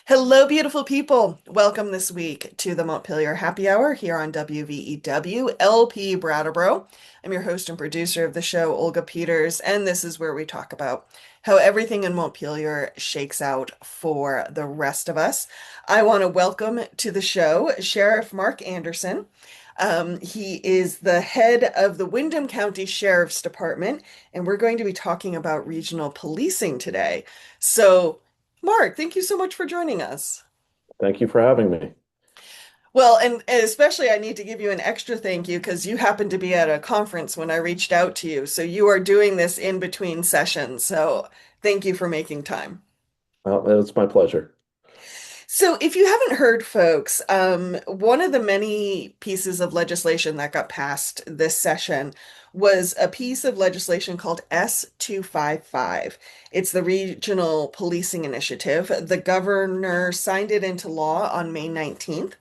Hello, beautiful people. Welcome this week to the Montpelier Happy Hour here on WVEW LP Brattleboro. I'm your host and producer of the show, Olga Peters, and this is where we talk about how everything in Montpelier shakes out for the rest of us. I want to welcome to the show Sheriff Mark Anderson. He is the head of the Windham County Sheriff's Department, and we're going to be talking about regional policing today. So, Mark, thank you so much for joining us. Thank you for having me. Well, and especially I need to give you an extra thank you because you happened to be at a conference when I reached out to you. So you are doing this in between sessions. So thank you for making time. It's my pleasure. So if you haven't heard, folks, one of the many pieces of legislation that got passed this session was a piece of legislation called S255. It's the Regional Policing Initiative. The governor signed it into law on May 19th.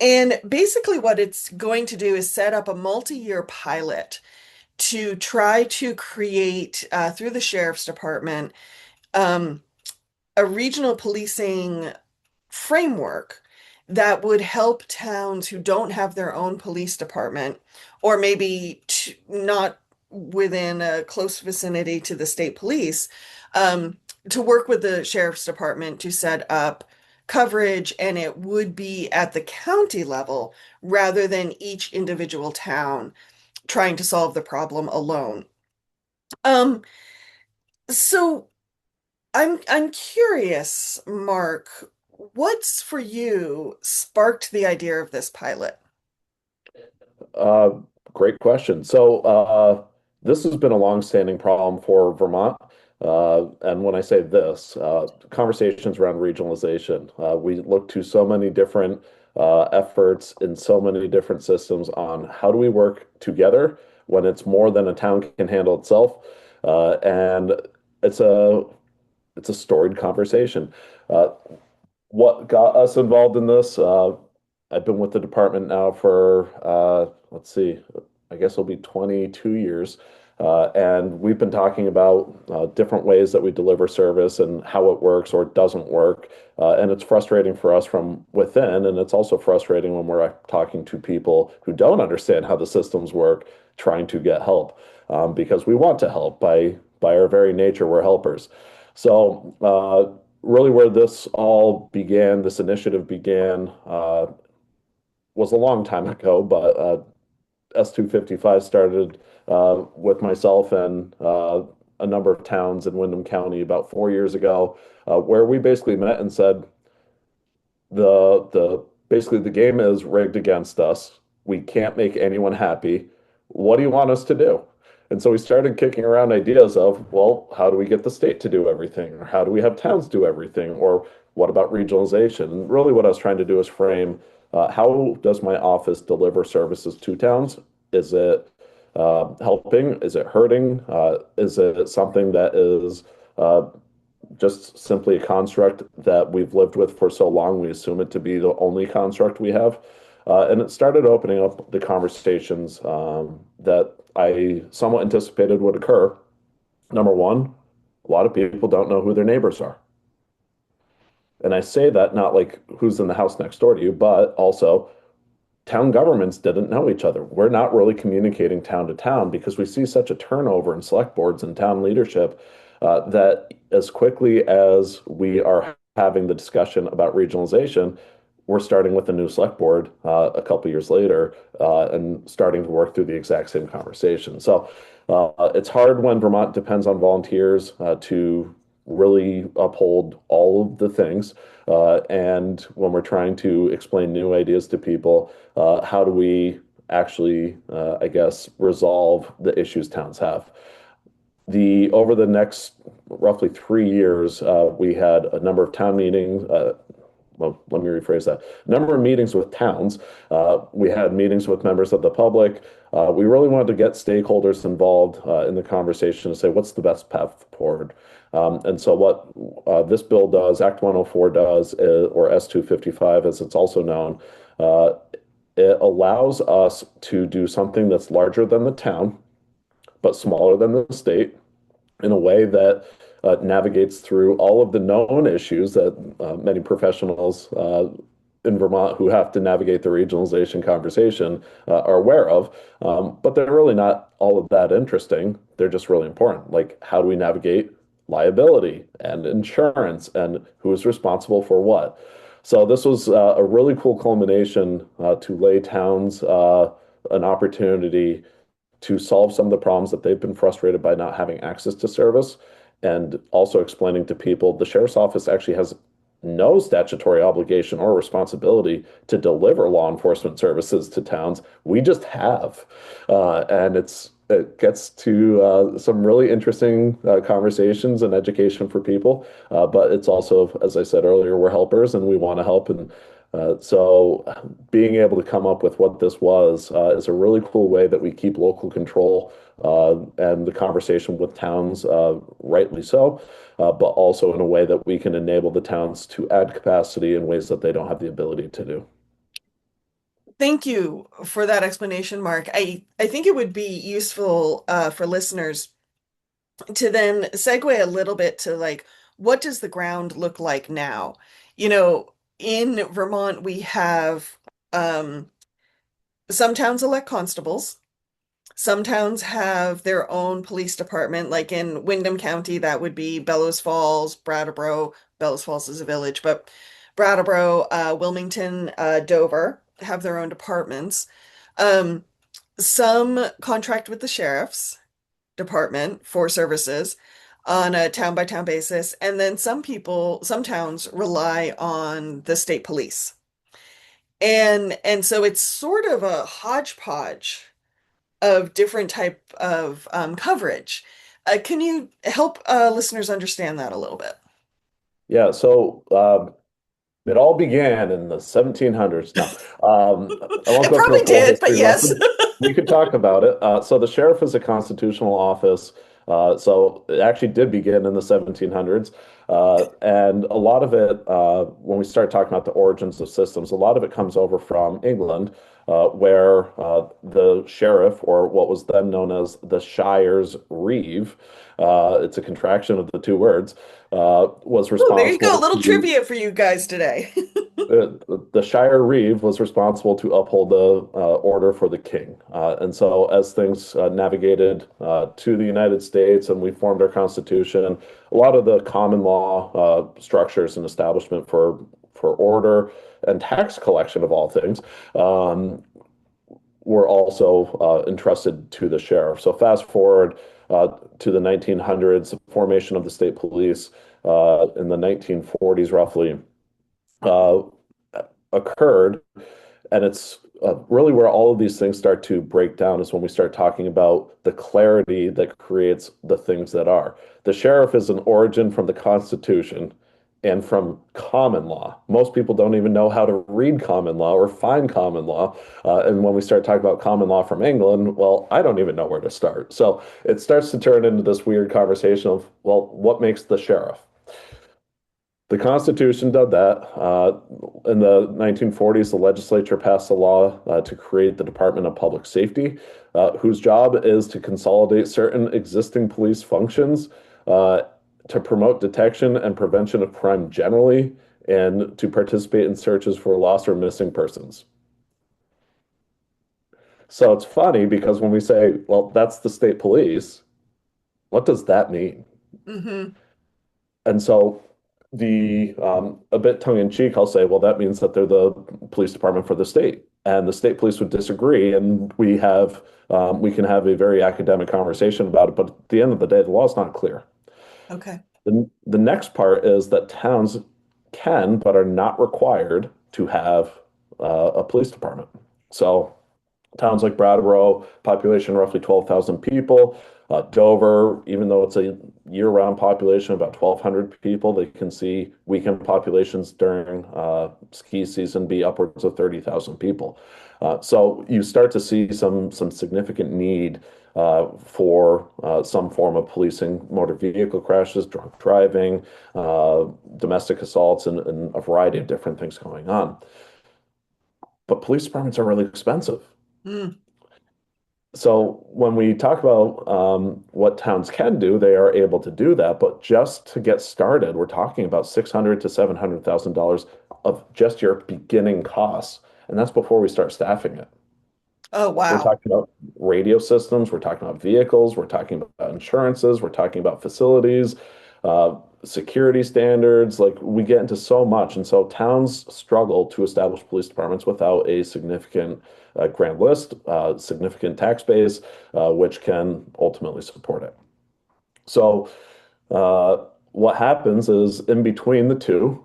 And basically, what it's going to do is set up a multi-year pilot to try to create, through the sheriff's department, um, a regional policing framework that would help towns who don't have their own police department, or maybe not within a close vicinity to the state police, um, to work with the sheriff's department to set up coverage, and it would be at the county level rather than each individual town trying to solve the problem alone. Um, so I'm curious, Mark, what's for you sparked the idea of this pilot? Uh, Great question. This has been a long-standing problem for Vermont. And when I say this, conversations around regionalization. We look to so many different efforts in so many different systems on how do we work together when it's more than a town can handle itself. And it's a it's a storied conversation. Uh, what got us involved in this? I've been with the department now for, let's see, I guess it'll be 22 years. And we've been talking about different ways that we deliver service and how it works or doesn't work. And it's frustrating for us from within. And it's also frustrating when we're talking to people who don't understand how the systems work, trying to get help, because we want to help by our very nature, we're helpers. Really where this all began, this initiative began, was a long time ago, but S255 started with myself and a number of towns in Windham County about 4 years ago, where we basically met and said, the basically the game is rigged against us. We can't make anyone happy. What do you want us to do? And so we started kicking around ideas of, well, how do we get the state to do everything? Or how do we have towns do everything? Or what about regionalization? And really what I was trying to do is frame how does my office deliver services to towns? Is it helping? Is it hurting? Is it something that is uh, just simply a construct that we've lived with for so long, we assume it to be the only construct we have. And it started opening up the conversations that I somewhat anticipated would occur. Number one, a lot of people don't know who their neighbors are. And I say that not like who's in the house next door to you, but also town governments didn't know each other. We're not really communicating town to town because we see such a turnover in select boards and town leadership that as quickly as we are having the discussion about regionalization, we're starting with a new select board a couple years later and starting to work through the exact same conversation. It's hard when Vermont depends on volunteers to really uphold all of the things. And when we're trying to explain new ideas to people, how do we actually, I guess, resolve the issues towns have? Over the next roughly 3 years, we had a number of town meetings. Well, let me rephrase that. A number of meetings with towns. We had meetings with members of the public. We really wanted to get stakeholders involved in the conversation to say what's the best path forward. And so, what this bill does, Act 104 does, or S255 as it's also known, uh, it allows us to do something that's larger than the town, but smaller than the state in a way that navigates through all of the known issues that many professionals in Vermont who have to navigate the regionalization conversation are aware of. But they're really not all of that interesting. They're just really important. Like, how do we navigate liability and insurance and who is responsible for what? So this was a really cool culmination to lay towns an opportunity to solve some of the problems that they've been frustrated by not having access to service, and also explaining to people the sheriff's office actually has no statutory obligation or responsibility to deliver law enforcement services to towns. We just have. And it gets to some really interesting conversations and education for people. But it's also, as I said earlier, we're helpers and we want to help. And so being able to come up with what this was is a really cool way that we keep local control and the conversation with towns, rightly so, but also in a way that we can enable the towns to add capacity in ways that they don't have the ability to do. Thank you for that explanation, Mark. I think it would be useful for listeners to then segue a little bit to like, what does the ground look like now? You know, in Vermont, we have some towns elect constables. Some towns have their own police department, like in Windham County, that would be Bellows Falls, Brattleboro. Bellows Falls is a village, but Brattleboro, Wilmington, Dover have their own departments. Um, some contract with the sheriff's department for services on a town by town basis, and then some towns rely on the state police. And so it's sort of a hodgepodge of different type of coverage. Can you help listeners understand that a little bit? Yeah, so it all began in the 1700s. No, I won't It go through probably a full did, but history yes. lesson. We could talk about it. So the sheriff is a constitutional office. So it actually did begin in the 1700s. And a lot of it, when we start talking about the origins of systems, a lot of it comes over from England, where the sheriff, or what was then known as the Shire's Reeve, it's a contraction of the two words, was Oh, there you go. A responsible little to trivia for you guys today. the Shire Reeve was responsible to uphold the order for the king. And so, as things navigated to the United States and we formed our Constitution, a lot of the common law structures and establishment for order and tax collection of all things were also entrusted to the sheriff. So, fast forward to the 1900s, the formation of the state police in the 1940s, roughly. Uh, Occurred. And it's really where all of these things start to break down is when we start talking about the clarity that creates the things that are. The sheriff is an origin from the Constitution and from common law. Most people don't even know how to read common law or find common law. And when we start talking about common law from England, well, I don't even know where to start. So it starts to turn into this weird conversation of, well, what makes the sheriff? The Constitution did that. In the 1940s, the legislature passed a law to create the Department of Public Safety, whose job is to consolidate certain existing police functions uh, to promote detection and prevention of crime generally, and to participate in searches for lost or missing persons. So it's funny because when we say, well, that's the state police, what does that mean? Hmm. And so the a bit tongue in cheek, I'll say, well, that means that they're the police department for the state, and the state police would disagree, and we can have a very academic conversation about it. But at the end of the day, the law is not clear. Okay. The next part is that towns can, but are not required to have a police department. So towns like Brattleboro, population roughly 12,000 people. Dover, even though it's a year-round population, about 1,200 people, they can see weekend populations during ski season be upwards of 30,000 people. So you start to see some significant need for some form of policing motor vehicle crashes, drunk driving, domestic assaults, and a variety of different things going on. But police departments are really expensive. Mm. So when we talk about what towns can do, they are able to do that. But just to get started, we're talking about 600 to $700,000 of just your beginning costs, and that's before we start staffing it. Oh, We're wow. talking about radio systems, we're talking about vehicles, we're talking about insurances, we're talking about facilities, uh, security standards. Like we get into so much. And so towns struggle to establish police departments without a significant grand list, significant tax base, which can ultimately support it. So uh, what happens is in between the two,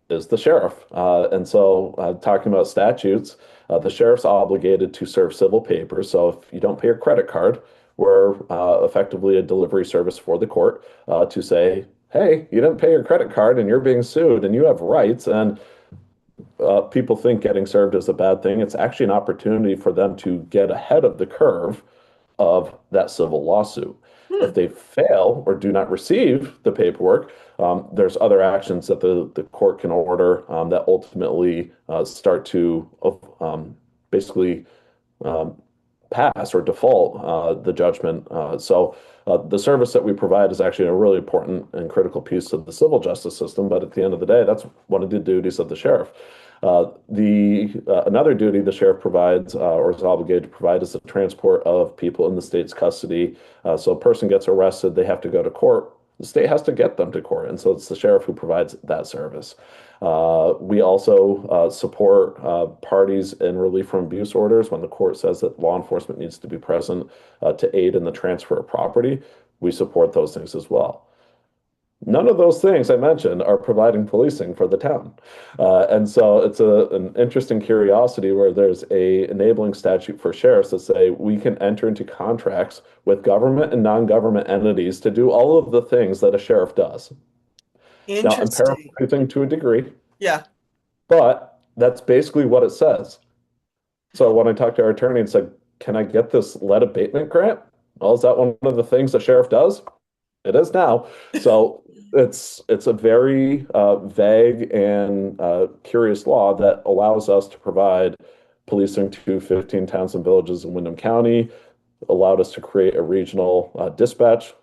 is the sheriff. Talking about statutes, the sheriff's obligated to serve civil papers. So, if you don't pay your credit card, we're effectively a delivery service for the court to say, hey, you didn't pay your credit card and you're being sued and you have rights. And people think getting served is a bad thing. It's actually an opportunity for them to get ahead of the curve of that civil lawsuit. Hmm. If they fail or do not receive the paperwork, there's other actions that the court can order that ultimately start to basically um, pass or default the judgment. The service that we provide is actually a really important and critical piece of the civil justice system. But at the end of the day, that's one of the duties of the sheriff. The Another duty the sheriff provides or is obligated to provide is the transport of people in the state's custody. So a person gets arrested, they have to go to court. The state has to get them to court, and so it's the sheriff who provides that service. We also support parties in relief from abuse orders when the court says that law enforcement needs to be present to aid in the transfer of property. We support those things as well. None of those things I mentioned are providing policing for the town. It's an interesting curiosity where there's a enabling statute for sheriffs that say we can enter into contracts with government and non-government entities to do all of the things that a sheriff does. Now, I'm Interesting. paraphrasing to a degree, Yeah. but that's basically what it says. So when I talked to our attorney and said, "Can I get this lead abatement grant?" Well, is that one of the things the sheriff does? It is now. So it's a very vague and curious law that allows us to provide policing to 15 towns and villages in Windham County, allowed us to create a regional dispatch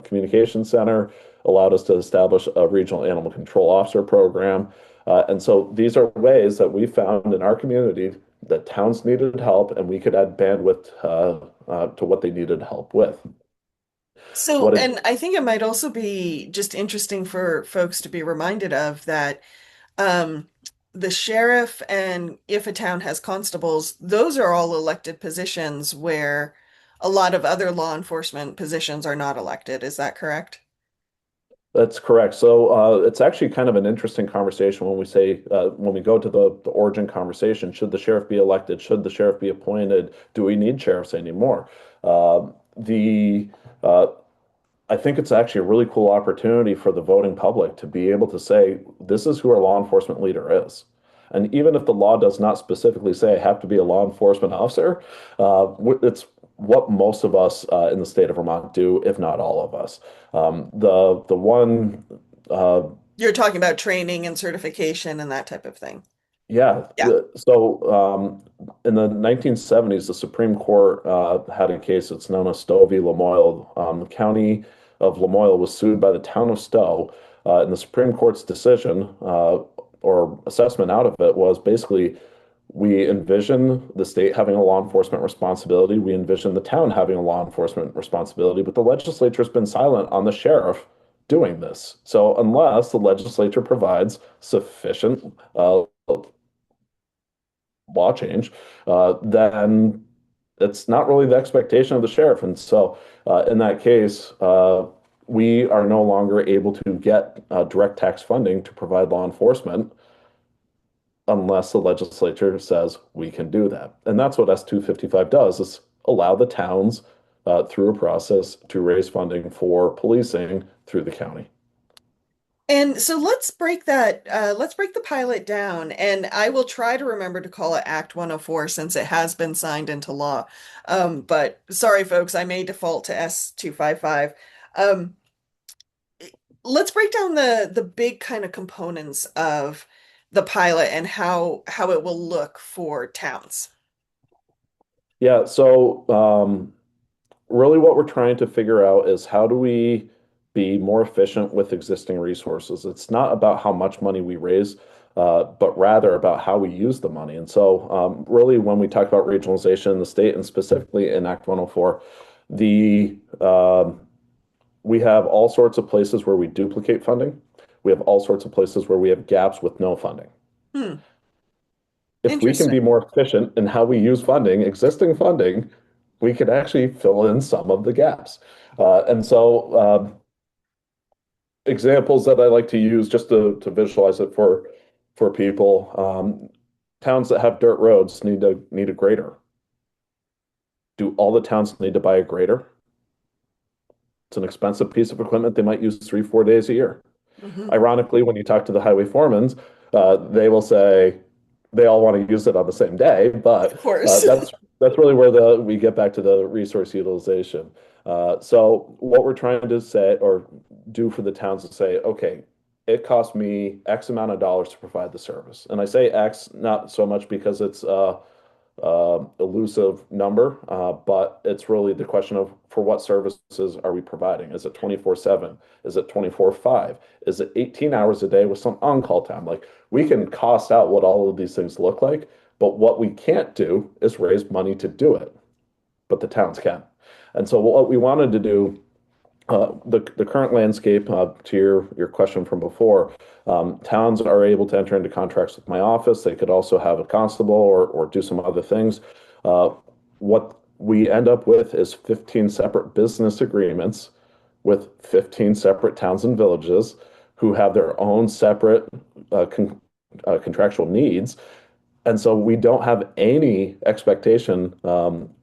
communication center, allowed us to establish a regional animal control officer program. And so these are ways that we found in our community that towns needed help and we could add bandwidth to what they needed help with. So, What it and I think it might also be just interesting for folks to be reminded of that um, the sheriff and if a town has constables, those are all elected positions where a lot of other law enforcement positions are not elected. Is that correct? That's correct. It's actually kind of an interesting conversation when we say, when we go to the origin conversation, should the sheriff be elected? Should the sheriff be appointed? Do we need sheriffs anymore? The I think it's actually a really cool opportunity for the voting public to be able to say, this is who our law enforcement leader is. And even if the law does not specifically say I have to be a law enforcement officer, it's what most of us in the state of Vermont do, if not all of us. The one uh, You're talking about training and certification and that type of thing. Yeah. Yeah. In the 1970s, the Supreme Court had a case that's known as Stowe v. Lamoille. The county of Lamoille was sued by the town of Stowe, and the Supreme Court's decision or assessment out of it was basically we envision the state having a law enforcement responsibility. We envision the town having a law enforcement responsibility, but the legislature has been silent on the sheriff doing this. So unless the legislature provides sufficient law change, then it's not really the expectation of the sheriff. In that case, we are no longer able to get direct tax funding to provide law enforcement unless the legislature says we can do that. And that's what S255 does, is allow the towns through a process to raise funding for policing through the county. And so let's break the pilot down, and I will try to remember to call it Act 104 since it has been signed into law. But sorry, folks, I may default to S255. Um, let's break down the big kind of components of the pilot and how it will look for towns. Yeah, so really what we're trying to figure out is how do we be more efficient with existing resources? It's not about how much money we raise, but rather about how we use the money. And so, really, when we talk about regionalization in the state and specifically in Act 104, the we have all sorts of places where we duplicate funding. We have all sorts of places where we have gaps with no funding. Hmm, If we can interesting. be more efficient in how we use funding, existing funding, we could actually fill in some of the gaps. Examples that I like to use just to visualize it for people, towns that have dirt roads need a grader. Do all the towns need to buy a grader? It's an expensive piece of equipment they might use 3, 4 days a year. Hmm. Ironically, when you talk to the highway foremans, they will say they all want to use it on the same day, Of but course. that's really where the we get back to the resource utilization. So what we're trying to say or do for the towns is say, okay, it costs me X amount of dollars to provide the service, and I say X not so much because it's elusive number, but it's really the question of for what services are we providing? Is it 24/7? Is it 24/5? Is it 18 hours a day with some on-call time? Like we can cost out what all of these things look like, but what we can't do is raise money to do it, but the towns can. And so what we wanted to do the current landscape, to your question from before, towns are able to enter into contracts with my office. They could also have a constable or do some other things. Uh, what we end up with is 15 separate business agreements with 15 separate towns and villages who have their own separate contractual needs, and so we don't have any expectation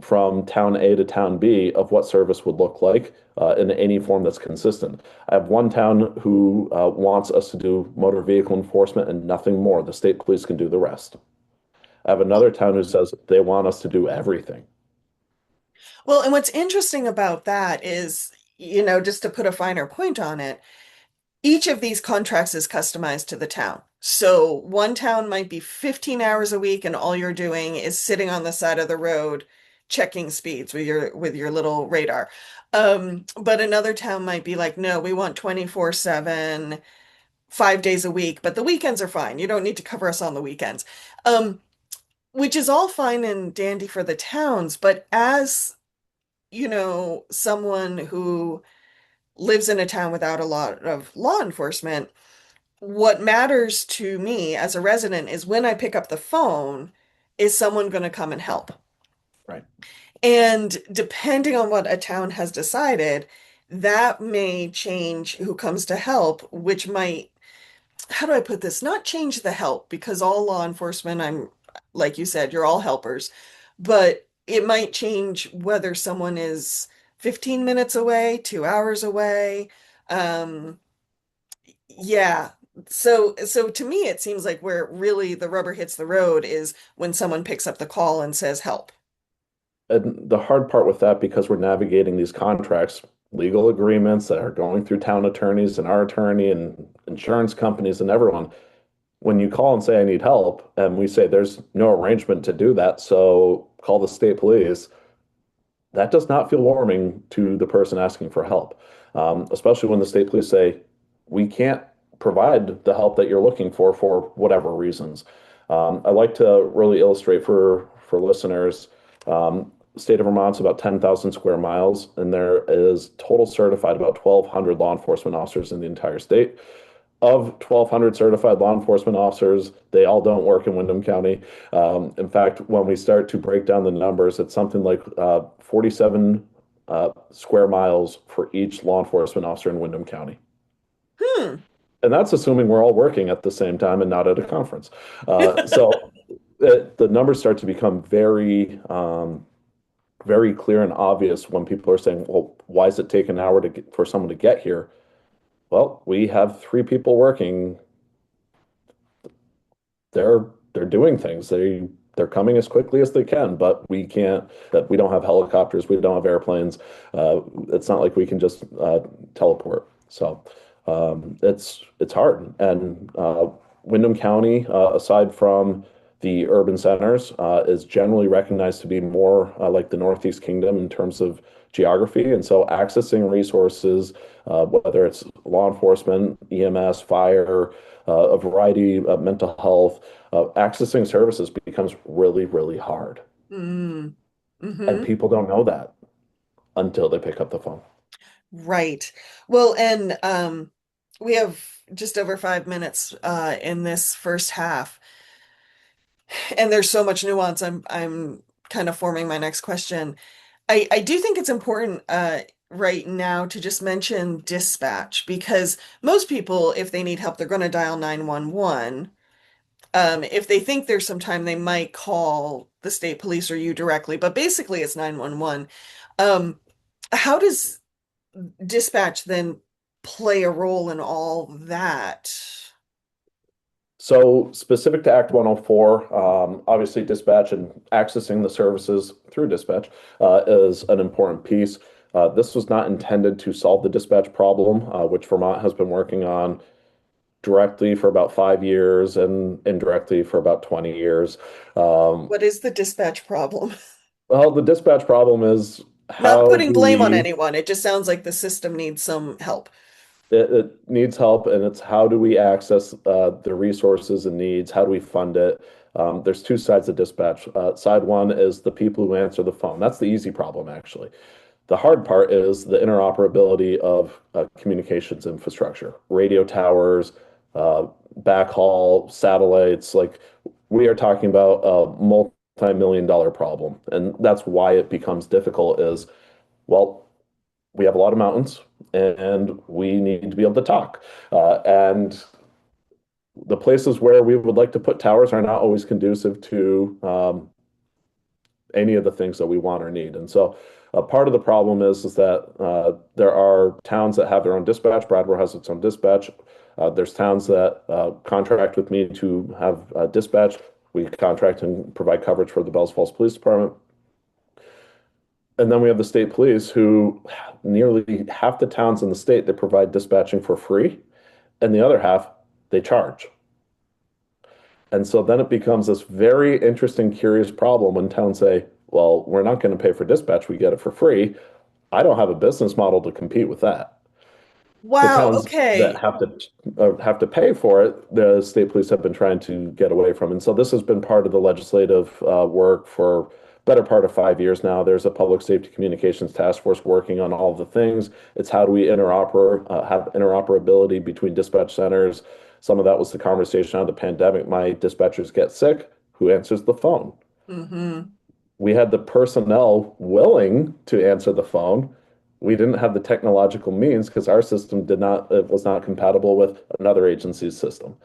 from town A to town B of what service would look like in any form that's consistent. I have one town who wants us to do motor vehicle enforcement and nothing more. The state police can do the rest. I have another town who says they want us to do everything. Well, and what's interesting about that is, just to put a finer point on it, each of these contracts is customized to the town. So one town might be 15 hours a week and all you're doing is sitting on the side of the road checking speeds with your little radar. But another town might be like, no, we want 24/7, 5 days a week, but the weekends are fine. You don't need to cover us on the weekends. Um, which is all fine and dandy for the towns, but as, someone who lives in a town without a lot of law enforcement, what matters to me as a resident is when I pick up the phone, is someone going to come and help? Right. And depending on what a town has decided, that may change who comes to help, which might, how do I put this? Not change the help, because all law enforcement, like you said, you're all helpers, but it might change whether someone is 15 minutes away, 2 hours away. Um, yeah. So to me, it seems like where really the rubber hits the road is when someone picks up the call and says help. And the hard part with that, because we're navigating these contracts, legal agreements that are going through town attorneys and our attorney and insurance companies and everyone, when you call and say, I need help, and we say there's no arrangement to do that, so call the state police, that does not feel warming to the person asking for help, especially when the state police say, we can't provide the help that you're looking for whatever reasons. I like to really illustrate for listeners. The state of Vermont's about 10,000 square miles, and there is total certified about 1,200 law enforcement officers in the entire state. Of 1,200 certified law enforcement officers, they all don't work in Windham County. In fact, when we start to break down the numbers, it's something like 47 square miles for each law enforcement officer in Windham County. Hmm. And that's assuming we're all working at the same time and not at a conference. So the numbers start to become very clear and obvious when people are saying, well, why does it take an hour for someone to get here? Well, we have three people working. They're doing things. They're coming as quickly as they can, but we can't. That we don't have helicopters. We don't have airplanes. It's not like we can just teleport. So it's hard. And Windham County, aside from The urban centers is generally recognized to be more like the Northeast Kingdom in terms of geography. And so accessing resources, whether it's law enforcement, EMS, fire, a variety of mental health, accessing services becomes really, really hard. Mm. And Hmm. people don't know that until they pick up the phone. Right. Well, and we have just over 5 minutes in this first half, and there's so much nuance. I'm kind of forming my next question. I do think it's important right now to just mention dispatch because most people, if they need help, they're going to dial 911. If they think there's some time, they might call the state police or you directly, but basically it's 911. Um, how does dispatch then play a role in all that? So specific to Act 104, obviously dispatch and accessing the services through dispatch is an important piece. This was not intended to solve the dispatch problem, which Vermont has been working on directly for about 5 years and indirectly for about 20 years. Um, What is the dispatch problem? well, the dispatch problem is Not how putting do blame on we anyone. It just sounds like the system needs some help. it needs help, and it's how do we access the resources and needs? How do we fund it? There's two sides of dispatch. Side one is the people who answer the phone. That's the easy problem, actually. The hard part is the interoperability of communications infrastructure, radio towers, uh, backhaul, satellites. Like we are talking about a multi-million dollar problem, and that's why it becomes difficult. Is well, we have a lot of mountains and we need to be able to talk. And the places where we would like to put towers are not always conducive to any of the things that we want or need. And so part of the problem is that there are towns that have their own dispatch. Bradwell has its own dispatch. There's towns that contract with me to have dispatch. We contract and provide coverage for the Bells Falls Police Department. And then we have the state police who nearly half the towns in the state they provide dispatching for free, and the other half they charge. And so then it becomes this very interesting, curious problem when towns say, well, we're not going to pay for dispatch, we get it for free. I don't have a business model to compete with that. The Wow, towns that okay. have to pay for it, the state police have been trying to get away from. And so this has been part of the legislative work for better part of 5 years now. There's a public safety communications task force working on all the things. It's how do we have interoperability between dispatch centers. Some of that was the conversation on the pandemic. My dispatchers get sick. Who answers the phone? Hmm. We had the personnel willing to answer the phone. We didn't have the technological means because our system did not, it was not compatible with another agency's system.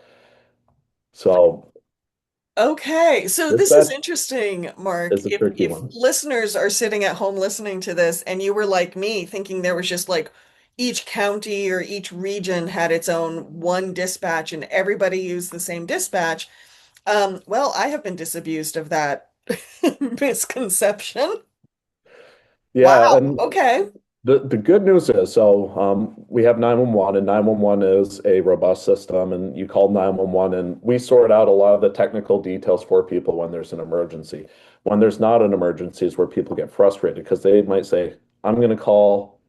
So Okay, so this is dispatch interesting, Mark. is a tricky If one. listeners are sitting at home listening to this and you were like me, thinking there was just like each county or each region had its own one dispatch and everybody used the same dispatch, well, I have been disabused of that misconception. Yeah, Wow, and okay. the good news is, so we have 911, and 911 is a robust system, and you call 911, and we sort out a lot of the technical details for people when there's an emergency. When there's not an emergency is where people get frustrated because they might say, I'm going to call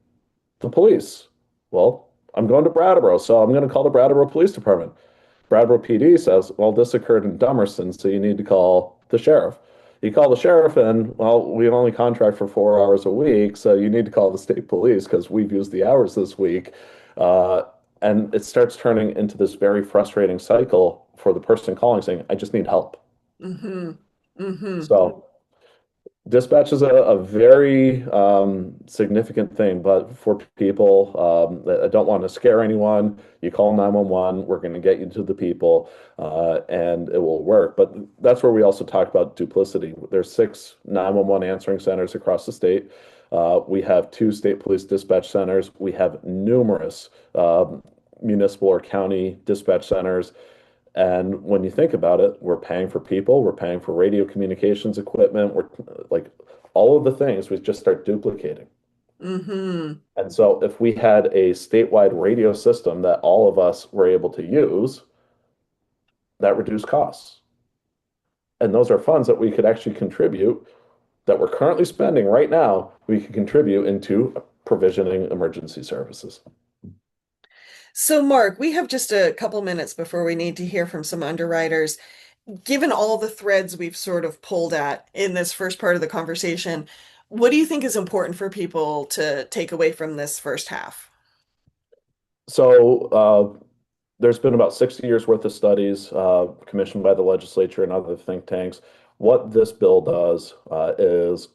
the police. Well, I'm going to Brattleboro, so I'm going to call the Brattleboro Police Department. Brattleboro PD says, well, this occurred in Dummerston, so you need to call the sheriff. You call the sheriff, and well, we only contract for 4 hours a week, so you need to call the state police because we've used the hours this week. Uh, and it starts turning into this very frustrating cycle for the person calling saying, I just need help. Mm-hmm. Mm-hmm. So dispatch is a very significant thing, but for people that don't want to scare anyone, you call 911, we're going to get you to the people, and it will work. But that's where we also talk about duplicity. There's 6 911 answering centers across the state. We have 2 state police dispatch centers. We have numerous municipal or county dispatch centers. And when you think about it, we're paying for people, we're paying for radio communications equipment, we're like all of the things we just start duplicating. Mm-hmm. And so if we had a statewide radio system that all of us were able to use, that reduced costs. And those are funds that we could actually contribute that we're currently spending right now, we could contribute into provisioning emergency services. So, Mark, we have just a couple minutes before we need to hear from some underwriters. Given all the threads we've sort of pulled at in this first part of the conversation, what do you think is important for people to take away from this first half? So there's been about 60 years worth of studies commissioned by the legislature and other think tanks. What this bill does is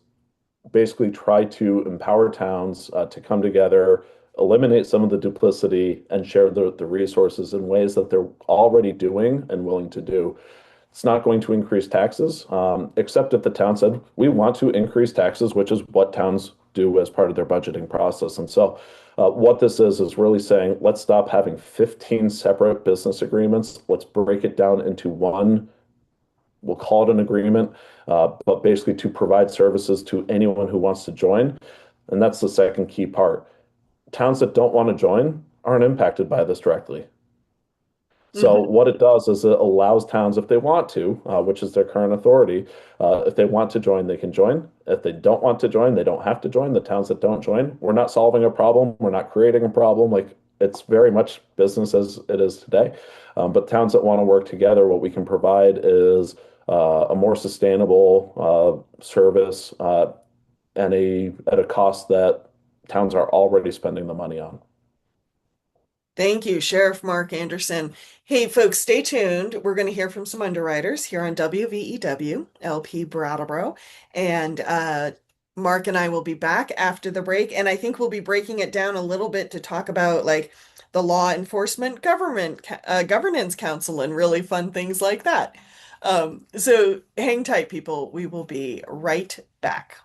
basically try to empower towns to come together, eliminate some of the duplicity, and share the resources in ways that they're already doing and willing to do. It's not going to increase taxes, except if the town said, we want to increase taxes, which is what towns do as part of their budgeting process. And so, what this is really saying, let's stop having 15 separate business agreements. Let's break it down into one. We'll call it an agreement, but basically to provide services to anyone who wants to join. And that's the second key part. Towns that don't want to join aren't impacted by this directly. So Hmm. what it does is it allows towns, if they want to, which is their current authority, if they want to join, they can join. If they don't want to join, they don't have to join. The towns that don't join, we're not solving a problem. We're not creating a problem. Like it's very much business as it is today. But towns that want to work together, what we can provide is a more sustainable service and a at a cost that towns are already spending the money on. Thank you, Sheriff Mark Anderson. Hey, folks, stay tuned. We're going to hear from some underwriters here on WVEW, LP Brattleboro. And Mark and I will be back after the break. And I think we'll be breaking it down a little bit to talk about like the Law Enforcement Governance Council and really fun things like that. So hang tight, people. We will be right back.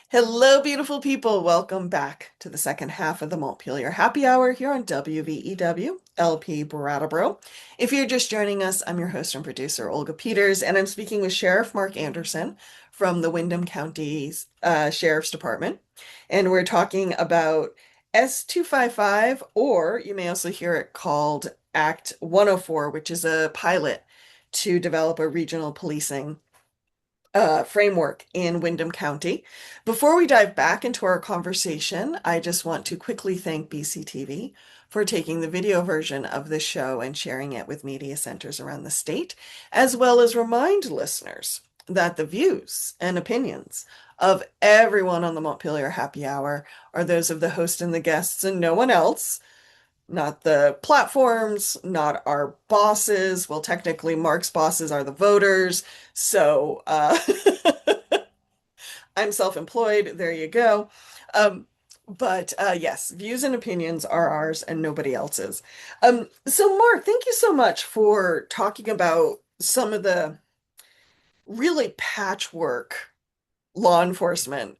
Hello, beautiful people. Welcome back to the second half of the Montpelier Happy Hour here on WVEW, LP Brattleboro. If you're just joining us, I'm your host and producer, Olga Peters, and I'm speaking with Sheriff Mark Anderson from the Windham County's Sheriff's Department. And we're talking about S255, or you may also hear it called Act 104, which is a pilot to develop a regional policing framework in Windham County. Before we dive back into our conversation, I just want to quickly thank BCTV for taking the video version of this show and sharing it with media centers around the state, as well as remind listeners that the views and opinions of everyone on the Montpelier Happy Hour are those of the host and the guests and no one else. Not the platforms, not our bosses. Well, technically, Mark's bosses are the voters. So I'm self-employed. There you go. Um, but yes, views and opinions are ours and nobody else's. So, Mark, thank you so much for talking about some of the really patchwork law enforcement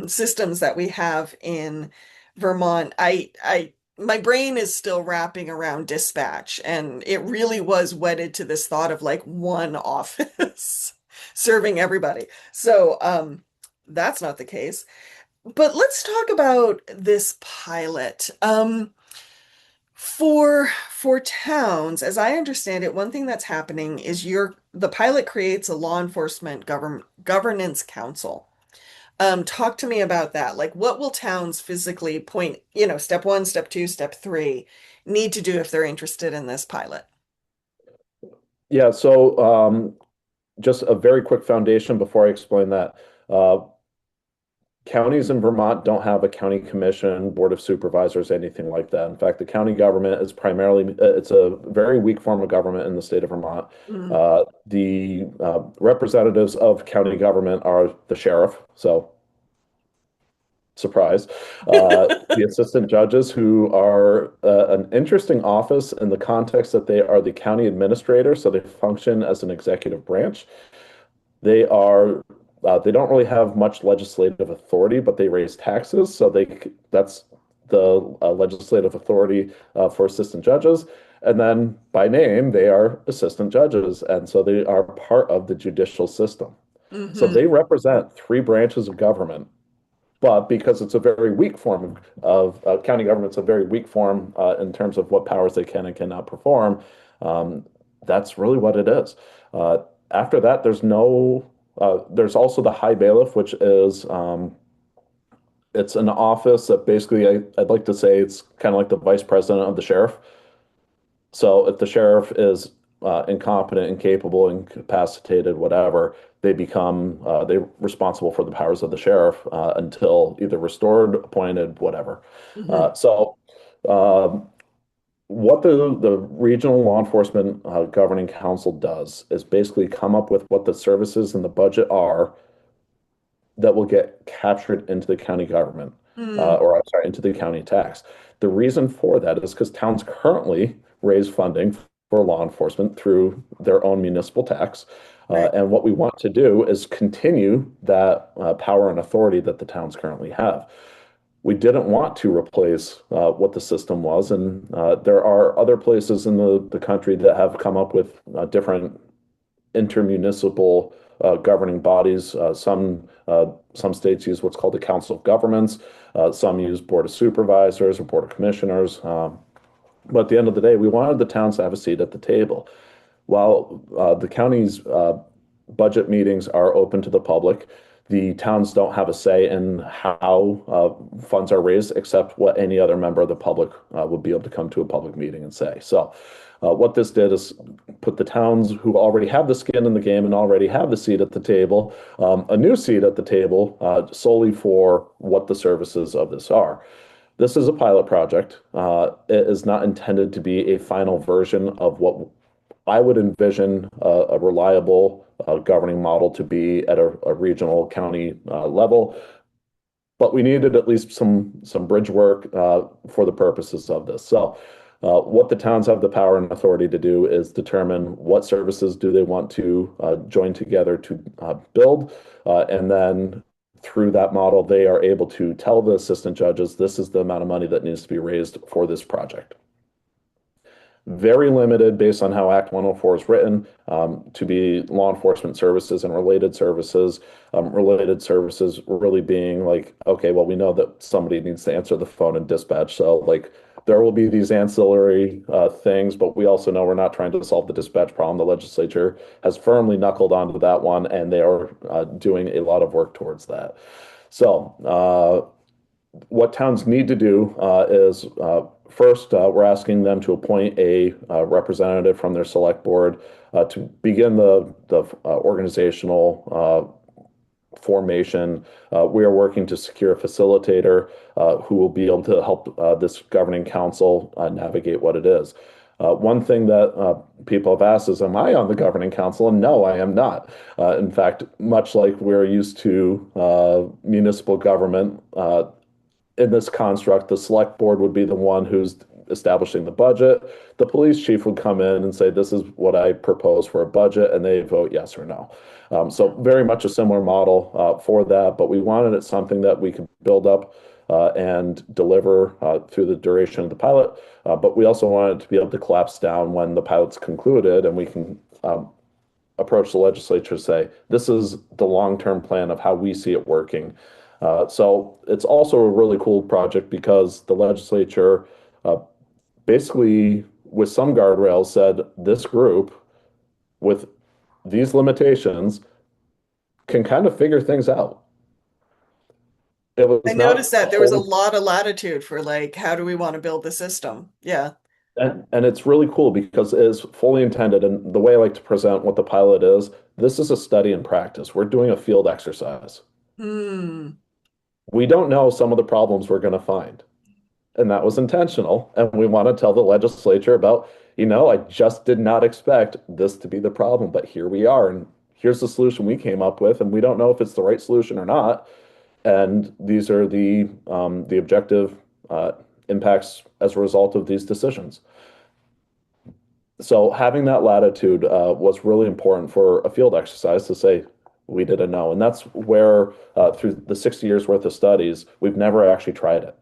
systems that we have in Vermont. My brain is still wrapping around dispatch, and it really was wedded to this thought of like one office serving everybody. So, that's not the case. But let's talk about this pilot. For towns, as I understand it, one thing that's happening is the pilot creates a law enforcement governance council. Talk to me about that. Like, what will towns physically step one, step two, step three, need to do if they're interested in this pilot? Yeah, so just a very quick foundation before I explain that. Uh, Counties in Vermont don't have a county commission, board of supervisors, anything like that. In fact, the county government is primarily, it's a very weak form of government in the state of Vermont. Mm. The representatives of county government are the sheriff, so surprise. The assistant judges, who are an interesting office in the context that they are the county administrator, so they function as an executive branch. They are they don't really have much legislative authority, but they raise taxes, so that's the legislative authority for assistant judges. And then by name, they are assistant judges, and so they are part of the judicial system. So Hmm. they represent three branches of government But because it's a very weak form county government's a very weak form in terms of what powers they can and cannot perform, um, that's really what it is. Uh, After that, there's also the high bailiff, which is it's an office that basically I'd like to say it's kind of like the vice president of the sheriff. So if the sheriff is incompetent, incapable, incapacitated, whatever, they're responsible for the powers of the sheriff until either restored, appointed, whatever. Hmm. So um, what the regional law enforcement governing council does is basically come up with what the services and the budget are that will get captured into the county government, Mm. or I'm sorry, into the county tax. The reason for that is because towns currently raise funding for law enforcement through their own municipal tax. Right. And what we want to do is continue that power and authority that the towns currently have. We didn't want to replace what the system was, and there are other places in the country that have come up with different intermunicipal governing bodies. Some states use what's called the Council of Governments. Some use Board of Supervisors or Board of Commissioners. But at the end of the day, we wanted the towns to have a seat at the table. While the county's budget meetings are open to the public, the towns don't have a say in how funds are raised, except what any other member of the public would be able to come to a public meeting and say. So, what this did is put the towns who already have the skin in the game and already have the seat at the table, a new seat at the table, solely for what the services of this are. This is a pilot project. It is not intended to be a final version of what I would envision a reliable governing model to be at a regional county level, but we needed at least some bridge work for the purposes of this. So, what the towns have the power and authority to do is determine what services do they want to join together to build, and then through that model, they are able to tell the assistant judges this is the amount of money that needs to be raised for this project. Very limited based on how Act 104 is written to be law enforcement services and related services. Related services really being like, okay, well, we know that somebody needs to answer the phone and dispatch. So, like, there will be these ancillary things, but we also know we're not trying to solve the dispatch problem. The legislature has firmly knuckled onto that one, and they are doing a lot of work towards that. So, what towns need to do is first, we're asking them to appoint a representative from their select board to begin the organizational formation. We are working to secure a facilitator who will be able to help this governing council navigate what it is. One thing that people have asked is, am I on the governing council? And no, I am not. In fact, much like we're used to municipal government, in this construct, the select board would be the one who's establishing the budget. The police chief would come in and say, this is what I propose for a budget, and they vote yes or no. So very much a similar model for that, but we wanted it something that we could build up and deliver through the duration of the pilot. But we also wanted to be able to collapse down when the pilot's concluded and we can approach the legislature and say, this is the long-term plan of how we see it working. So it's also a really cool project because the legislature uh, basically, with some guardrails, said this group with these limitations can kind of figure things out. It I was noticed not a that there was a whole, lot of latitude for like, how do we want to build the system? Yeah. and it's really cool because it is fully intended. And the way I like to present what the pilot is, this is a study and practice. We're doing a field exercise. Hmm. We don't know some of the problems we're going to find. And that was intentional. And we want to tell the legislature about, I just did not expect this to be the problem, but here we are. And here's the solution we came up with. And we don't know if it's the right solution or not. And these are the objective impacts as a result of these decisions. So having that latitude was really important for a field exercise to say, we didn't know. And that's where, through the 60 years worth of studies, we've never actually tried it.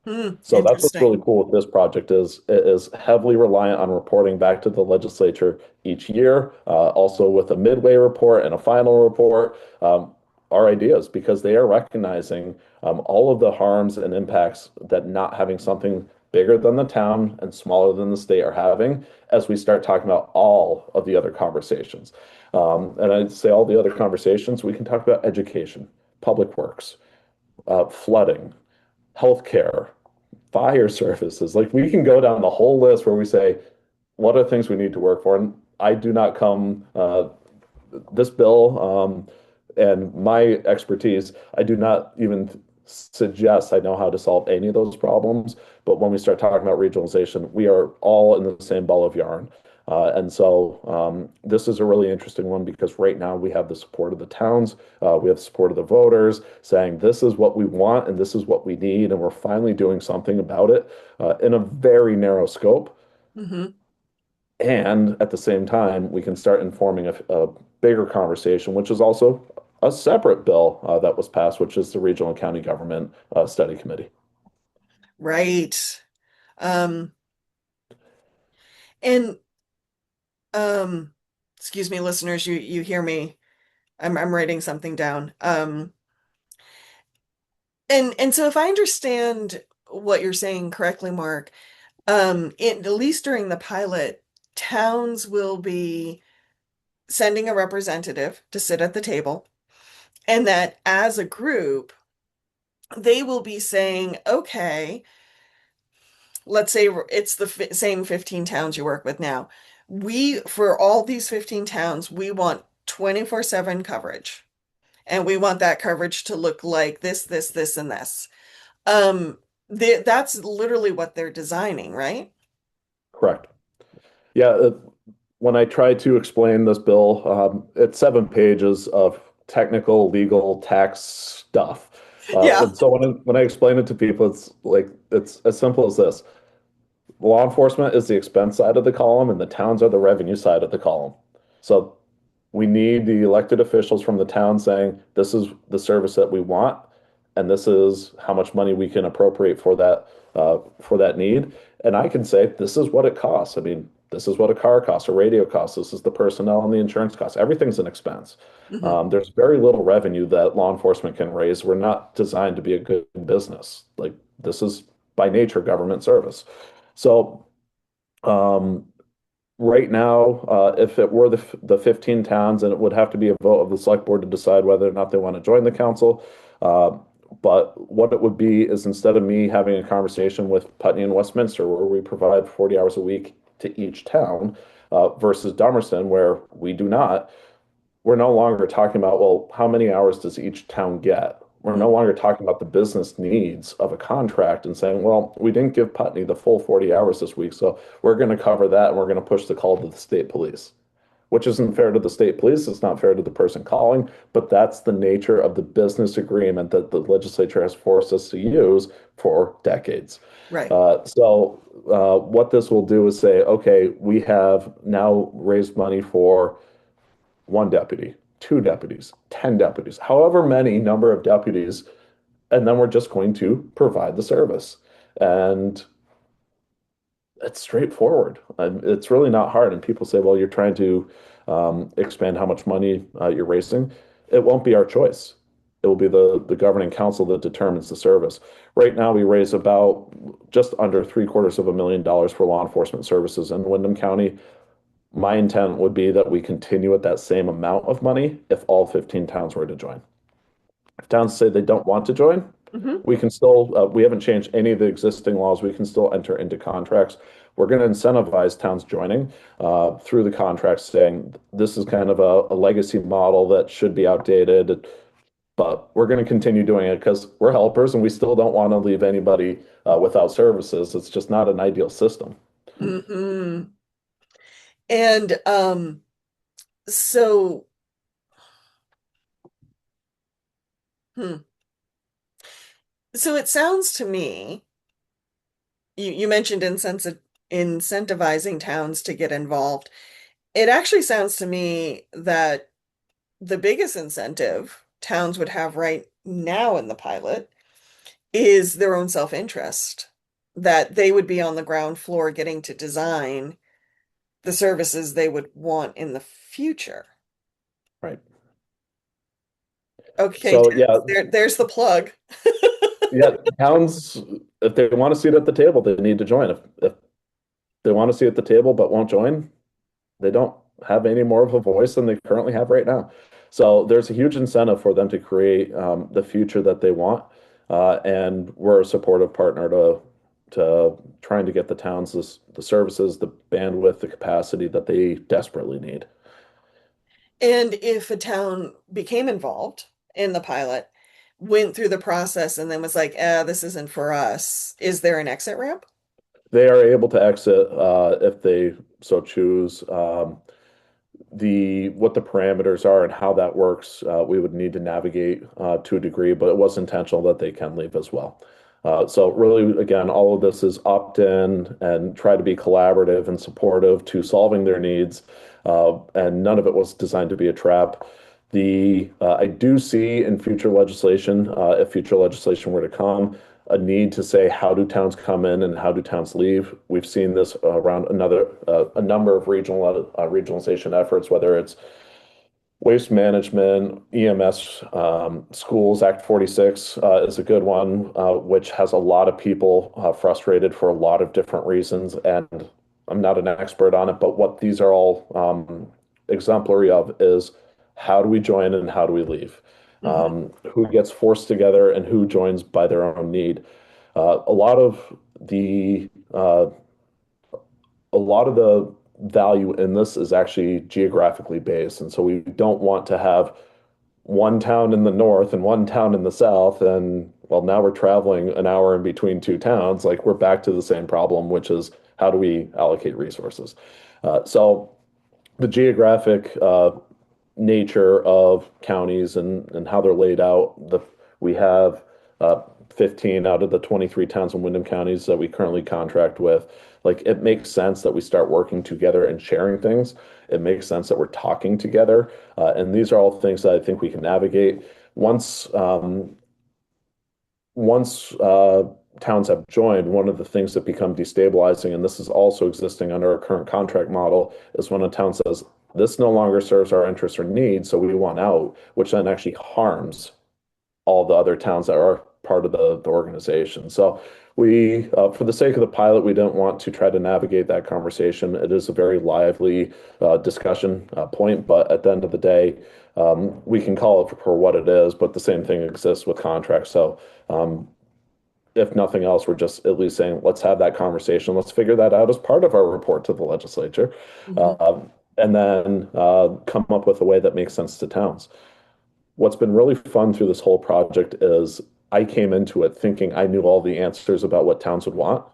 Hmm. So that's what's really Interesting. cool with this project is it is heavily reliant on reporting back to the legislature each year, also with a midway report and a final report, our ideas, because they are recognizing all of the harms and impacts that not having something bigger than the town and smaller than the state are having as we start talking about all of the other conversations. And I'd say all the other conversations, we can talk about education, public works, flooding, healthcare, fire services. Like we can go down the whole list where we say, what are things we need to work for? And I do not come this bill and my expertise, I do not even suggest I know how to solve any of those problems. But when we start talking about regionalization, we are all in the same ball of yarn. And so this is a really interesting one because right now we have the support of the towns, we have the support of the voters saying this is what we want and this is what we need, and we're finally doing something about it in a very narrow scope. Hmm. And at the same time, we can start informing a bigger conversation, which is also a separate bill that was passed, which is the Regional and County Government Study Committee. Right. Um, and um, excuse me, listeners, you hear me. I'm writing something down. And so if I understand what you're saying correctly, Mark, at least during the pilot, towns will be sending a representative to sit at the table, and that as a group, they will be saying, okay, let's say it's the same 15 towns you work with now. For all these 15 towns, we want 24/7 coverage. And we want that coverage to look like this, and this. Um, that's literally what they're designing, right? Correct. Yeah, when I try to explain this bill, it's 7 pages of technical, legal, tax stuff. Yeah. And so when I explain it to people, it's like it's as simple as this. Law enforcement is the expense side of the column, and the towns are the revenue side of the column. So we need the elected officials from the town saying, this is the service that we want, and this is how much money we can appropriate for that need. And I can say, this is what it costs. I mean, this is what a car costs, a radio costs. This is the personnel and the insurance costs. Everything's an expense. Hmm. There's very little revenue that law enforcement can raise. We're not designed to be a good business. Like this is by nature government service. So um, right now, if it were the 15 towns, and it would have to be a vote of the select board to decide whether or not they want to join the council. Uh, but what it would be is instead of me having a conversation with Putney and Westminster, where we provide 40 hours a week to each town, versus Dummerston, where we do not, we're no longer talking about, well, how many hours does each town get? We're no longer talking about the business needs of a contract and saying, well, we didn't give Putney the full 40 hours this week, so we're going to cover that and we're going to push the call to the state police, which isn't fair to the state police. It's not fair to the person calling, but that's the nature of the business agreement that the legislature has forced us to use for decades. Right. What this will do is say, okay, we have now raised money for one deputy, two deputies, 10 deputies, however many number of deputies, and then we're just going to provide the service. And it's straightforward. It's really not hard. And people say, well, you're trying to expand how much money you're raising. It won't be our choice. It will be the governing council that determines the service. Right now, we raise about just under $750,000 for law enforcement services in Windham County. My intent would be that we continue at that same amount of money if all 15 towns were to join. If towns say they don't want to join, Hmm. we haven't changed any of the existing laws. We can still enter into contracts. We're going to incentivize towns joining through the contracts, saying this is kind of a legacy model that should be outdated, but we're going to continue doing it because we're helpers and we still don't want to leave anybody without services. It's just not an ideal system. Hmm. And so hmm. So it sounds to me, you mentioned incentivizing towns to get involved. It actually sounds to me that the biggest incentive towns would have right now in the pilot is their own self-interest, that they would be on the ground floor getting to design the services they would want in the future. Right. Okay, So yeah, there's the plug. Yeah, towns, if they want to sit at the table, they need to join. If they want to sit at the table but won't join, they don't have any more of a voice than they currently have right now. So there's a huge incentive for them to create the future that they want, and we're a supportive partner to trying to get the towns the services, the bandwidth, the capacity that they desperately need. And if a town became involved in the pilot, went through the process, and then was like, this isn't for us, is there an exit ramp? They are able to exit if they so choose. The what the parameters are and how that works, we would need to navigate to a degree, but it was intentional that they can leave as well. So really, again, all of this is opt-in and try to be collaborative and supportive to solving their needs, and none of it was designed to be a trap. The I do see in future legislation, if future legislation were to come, a need to say how do towns come in and how do towns leave. We've seen this around a number of regionalization efforts, whether it's waste management, EMS, schools. Act 46 is a good one, which has a lot of people frustrated for a lot of different reasons. And I'm not an expert on it, but what these are all exemplary of is how do we join and how do we leave? Hmm. Who gets forced together and who joins by their own need? A lot of the value in this is actually geographically based, and so we don't want to have one town in the north and one town in the south, and well, now we're traveling an hour in between two towns. Like we're back to the same problem, which is how do we allocate resources? So the geographic nature of counties and how they're laid out. We have 15 out of the 23 towns in Windham counties that we currently contract with. Like it makes sense that we start working together and sharing things. It makes sense that we're talking together, and these are all things that I think we can navigate once once towns have joined. One of the things that become destabilizing, and this is also existing under our current contract model, is when a town says, this no longer serves our interests or needs, so we want out, which then actually harms all the other towns that are part of the organization. So for the sake of the pilot, we don't want to try to navigate that conversation. It is a very lively discussion point, but at the end of the day, we can call it for what it is, but the same thing exists with contracts. So um, if nothing else, we're just at least saying, let's have that conversation. Let's figure that out as part of our report to the legislature, Hmm. and then come up with a way that makes sense to towns. What's been really fun through this whole project is I came into it thinking I knew all the answers about what towns would want.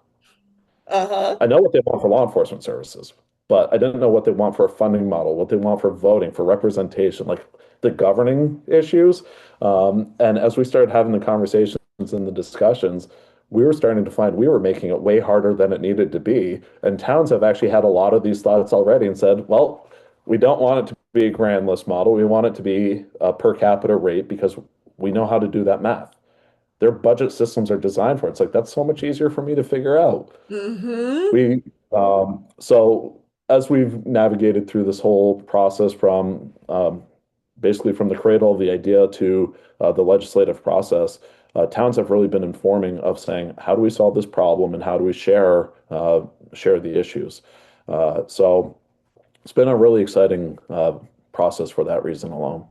Uh-huh. I know what they want for law enforcement services, but I didn't know what they want for a funding model, what they want for voting, for representation, like the governing issues. And as we started having the conversations and the discussions, we were starting to find we were making it way harder than it needed to be. And towns have actually had a lot of these thoughts already and said, well, we don't want it to be a grand list model. We want it to be a per capita rate because we know how to do that math. Their budget systems are designed for it. It's like that's so much easier for me to figure out. Hmm. So as we've navigated through this whole process from basically from the cradle of the idea to the legislative process, towns have really been informing of saying, how do we solve this problem and how do we share the issues? So it's been a really exciting process for that reason alone.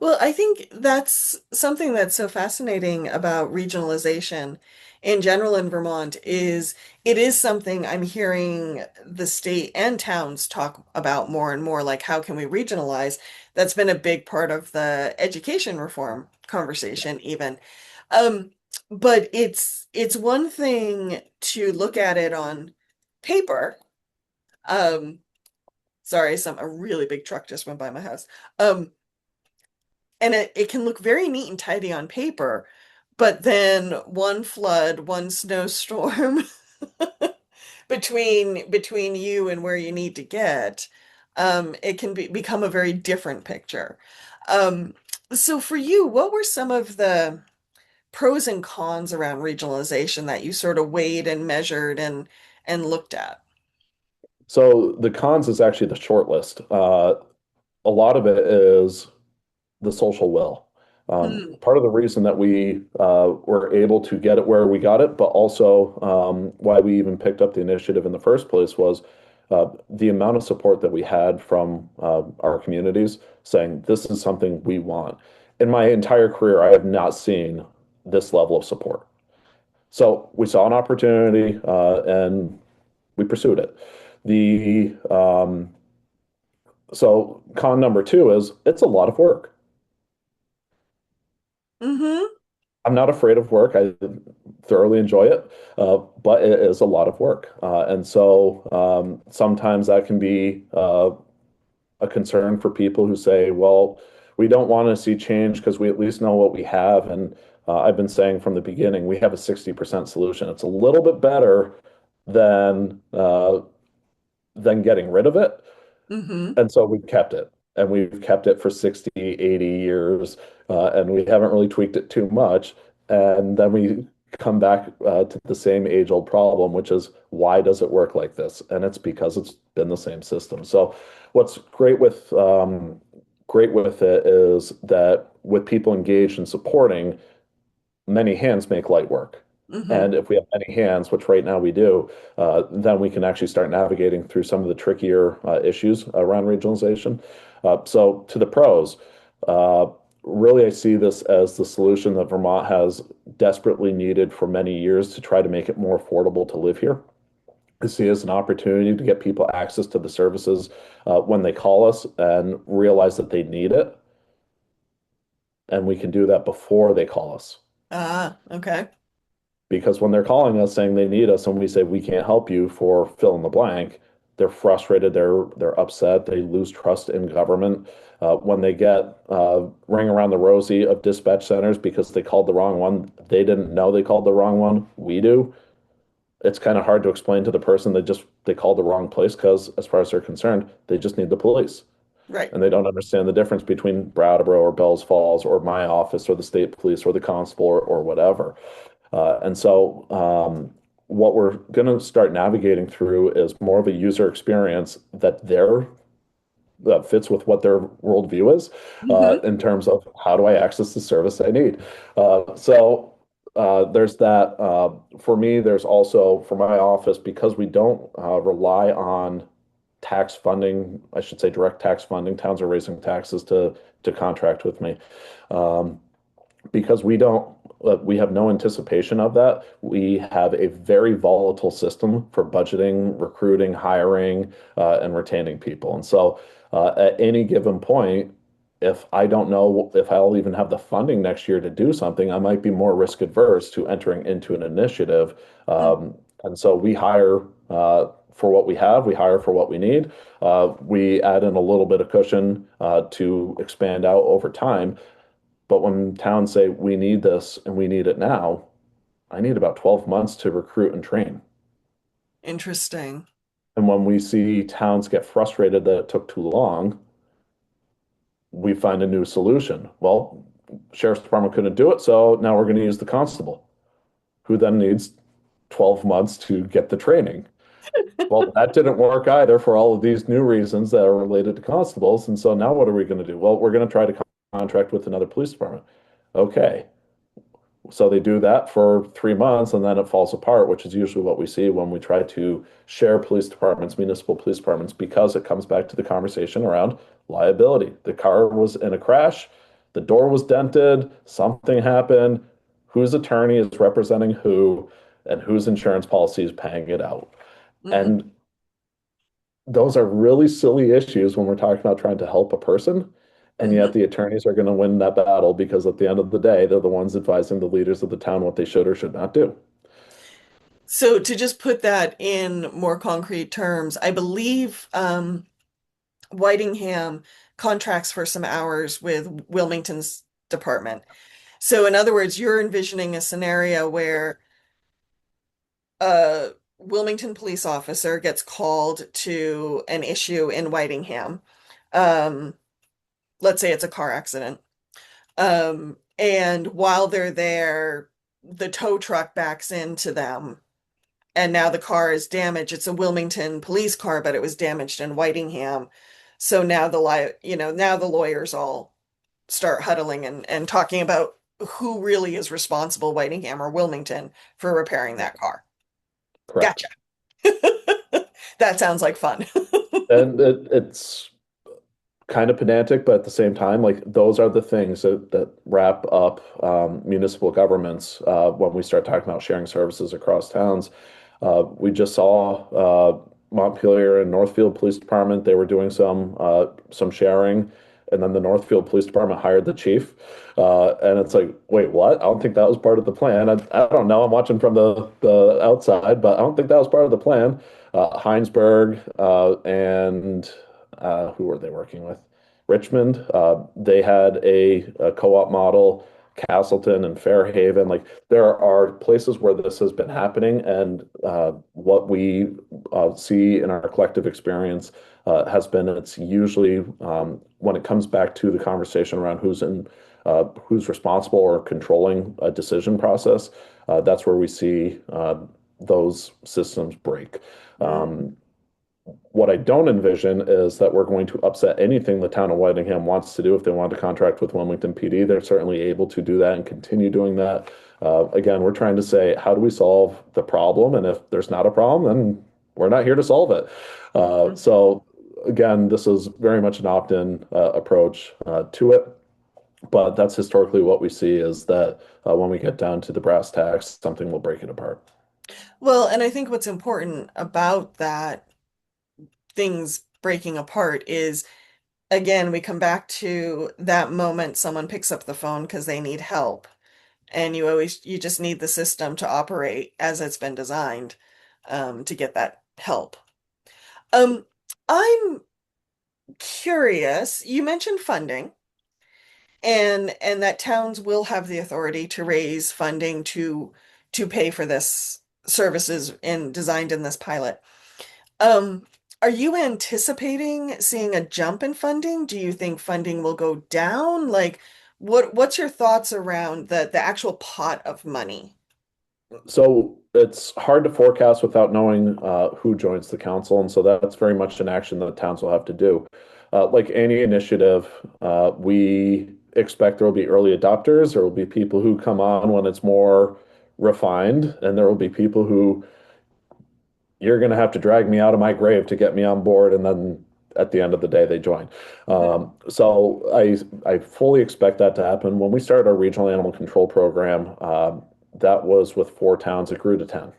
Well, I think that's something that's so fascinating about regionalization in general in Vermont is it is something I'm hearing the state and towns talk about more and more, like how can we regionalize? That's been a big part of the education reform conversation even. Um, but it's one thing to look at it on paper. Um, sorry, a really big truck just went by my house. Um, and it can look very neat and tidy on paper, but then one flood, one snowstorm between you and where you need to get, it can become a very different picture. Um, so for you, what were some of the pros and cons around regionalization that you sort of weighed and measured and looked at? So the cons is actually the short list. A lot of it is the social will. Mm, Part of the reason that we were able to get it where we got it, but also why we even picked up the initiative in the first place was the amount of support that we had from our communities saying, this is something we want. In my entire career, I have not seen this level of support. So we saw an opportunity and we pursued it. The So con number two is it's a lot of work. hmm I'm not afraid of work. I thoroughly enjoy it, but it is a lot of work. And so sometimes that can be a concern for people who say, well, we don't want to see change because we at least know what we have. And I've been saying from the beginning, we have a 60% solution. It's a little bit better than getting rid of it. hmm And so we've kept it. And we've kept it for 60, 80 years, and we haven't really tweaked it too much. And then we come back to the same age-old problem, which is why does it work like this? And it's because it's been the same system. So what's great with it is that with people engaged and supporting, many hands make light work. hmm And if we have many hands, which right now we do, then we can actually start navigating through some of the trickier issues around regionalization. So to the pros, uh, really I see this as the solution that Vermont has desperately needed for many years to try to make it more affordable to live here. I see it as an opportunity to get people access to the services when they call us and realize that they need it. And we can do that before they call us. Ah, okay. Because when they're calling us saying they need us and we say we can't help you for fill in the blank, they're frustrated, they're upset, they lose trust in government. When they get ring around the rosy of dispatch centers because they called the wrong one, they didn't know they called the wrong one. We do. It's kind of hard to explain to the person they called the wrong place because, as far as they're concerned, they just need the police Right. and they don't understand the difference between Brattleboro or Bells Falls or my office or the state police or the constable or whatever. And so what we're going to start navigating through is more of a user experience that fits with what their worldview is hmm in terms of how do I access the service I need. So there's that. For me, there's also for my office because we don't rely on tax funding. I should say direct tax funding. Towns are raising taxes to contract with me. Um, because we have no anticipation of that. We have a very volatile system for budgeting, recruiting, hiring, and retaining people. And so at any given point, if I don't know if I'll even have the funding next year to do something, I might be more risk adverse to entering into an initiative. And so we hire for what we have, we hire for what we need. We add in a little bit of cushion to expand out over time. But when towns say we need this and we need it now, I need about 12 months to recruit and train. Interesting. And when we see towns get frustrated that it took too long, we find a new solution. Well, sheriff's department couldn't do it, so now we're going to use the constable, who then needs 12 months to get the training. Well, that didn't work either for all of these new reasons that are related to constables. And so now what are we going to do? Well, we're going to try to contract with another police department. Okay. So they do that for 3 months and then it falls apart, which is usually what we see when we try to share police departments, municipal police departments, because it comes back to the conversation around liability. The car was in a crash, the door was dented, something happened, whose attorney is representing who, and whose insurance policy is paying it out. hmm And those are really silly issues when we're talking about trying to help a person. And hmm yet the attorneys are going to win that battle because at the end of the day, they're the ones advising the leaders of the town what they should or should not do. So to just put that in more concrete terms, I believe Whitingham contracts for some hours with Wilmington's department. So in other words, you're envisioning a scenario where a Wilmington police officer gets called to an issue in Whitingham. Um, let's say it's a car accident. And while they're there, the tow truck backs into them. And now the car is damaged. It's a Wilmington police car, but it was damaged in Whitingham. So now now the lawyers all start huddling and talking about who really is responsible, Whitingham or Wilmington, for repairing that car. Correct. Gotcha. That sounds like fun. And it's kind of pedantic, but at the same time, like those are the things that wrap up municipal governments when we start talking about sharing services across towns. We just saw Montpelier and Northfield Police Department. They were doing some sharing, and then the Northfield Police Department hired the chief. And it's like, wait, what? I don't think that was part of the plan. I don't know. I'm watching from the outside, but I don't think that was part of the plan. Heinsberg and who were they working with? Richmond. They had a co-op model. Castleton and Fairhaven. Like there are places where this has been happening, and what we see in our collective experience has been it's usually when it comes back to the conversation around who's responsible or controlling a decision process. That's where we see those systems break. Mm, Um, what I don't envision is that we're going to upset anything the town of Whitingham wants to do. If they want to contract with Wilmington PD, they're certainly able to do that and continue doing that. Again, we're trying to say, how do we solve the problem? And if there's not a problem, then we're not here to solve it. mhm. So again, this is very much an opt-in approach to it. But that's historically what we see is that when we get down to the brass tacks, something will break it apart. Well, and I think what's important about that things breaking apart is, again, we come back to that moment someone picks up the phone because they need help. And you just need the system to operate as it's been designed to get that help. Um, I'm curious, you mentioned funding and that towns will have the authority to raise funding to pay for this services designed in this pilot. Um, are you anticipating seeing a jump in funding? Do you think funding will go down? Like, what's your thoughts around the actual pot of money? So it's hard to forecast without knowing who joins the council, and so that's very much an action that towns will have to do. Like any initiative, we expect there will be early adopters. There will be people who come on when it's more refined, and there will be people who you're going to have to drag me out of my grave to get me on board, and then at the end of the day, they join. So I fully expect that to happen. When we started our regional animal control program, that was with 4 towns. It grew to 10.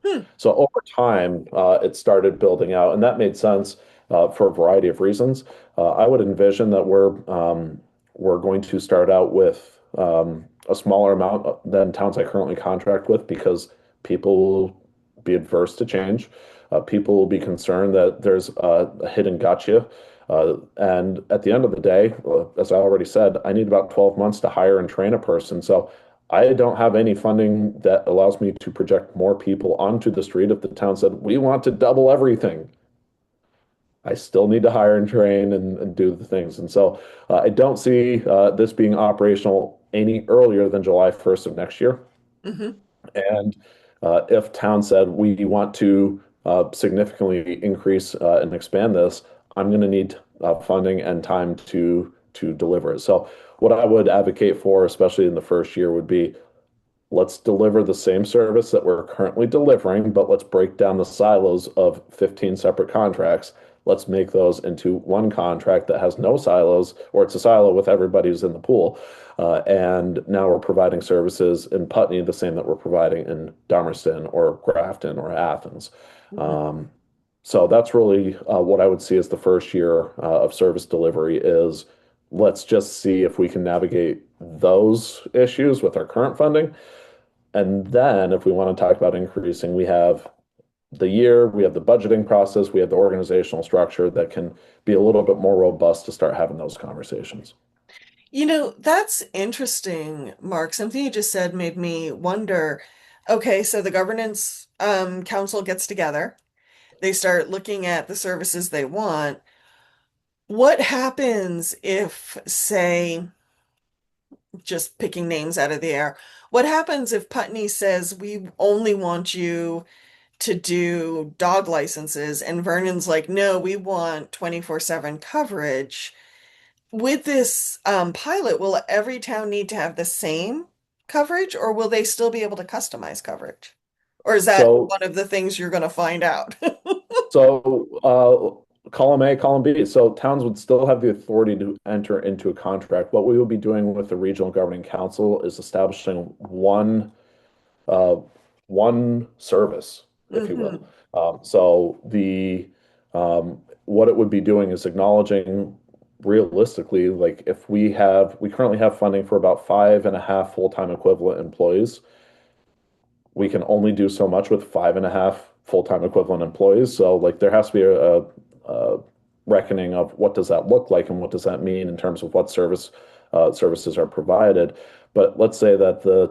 Hmm. So over time, it started building out, and that made sense for a variety of reasons. I would envision that we're going to start out with a smaller amount than towns I currently contract with because people will be adverse to change. People will be concerned that there's a hidden gotcha. And at the end of the day, as I already said, I need about 12 months to hire and train a person. So I don't have any funding that allows me to project more people onto the street. If the town said, we want to double everything, I still need to hire and train and do the things. And so I don't see this being operational any earlier than July 1st of next year. Hmm. And if town said, we want to significantly increase and expand this, I'm going to need funding and time to deliver it. So what I would advocate for, especially in the first year, would be let's deliver the same service that we're currently delivering, but let's break down the silos of 15 separate contracts. Let's make those into one contract that has no silos, or it's a silo with everybody who's in the pool. And now we're providing services in Putney the same that we're providing in Dummerston or Grafton or Athens. Hmm. Um, so that's really what I would see as the first year of service delivery is let's just see if we can navigate those issues with our current funding. And then if we want to talk about increasing, we have the year, we have the budgeting process, we have the organizational structure that can be a little bit more robust to start having those conversations. That's interesting, Mark. Something you just said made me wonder. Okay, so the governance council gets together. They start looking at the services they want. What happens if, say, just picking names out of the air, what happens if Putney says we only want you to do dog licenses and Vernon's like, no, we want 24/7 coverage? with this pilot, will every town need to have the same coverage, or will they still be able to customize coverage? Or is that So one of the things you're going to find out? column A, column B. So towns would still have the authority to enter into a contract. What we will be doing with the regional governing council is establishing uh, one service, if you will. Hmm. So the what it would be doing is acknowledging realistically, like if we currently have funding for about 5.5 full-time equivalent employees. We can only do so much with 5.5 full-time equivalent employees. So like there has to be a reckoning of what does that look like and what does that mean in terms of what services are provided. But let's say that the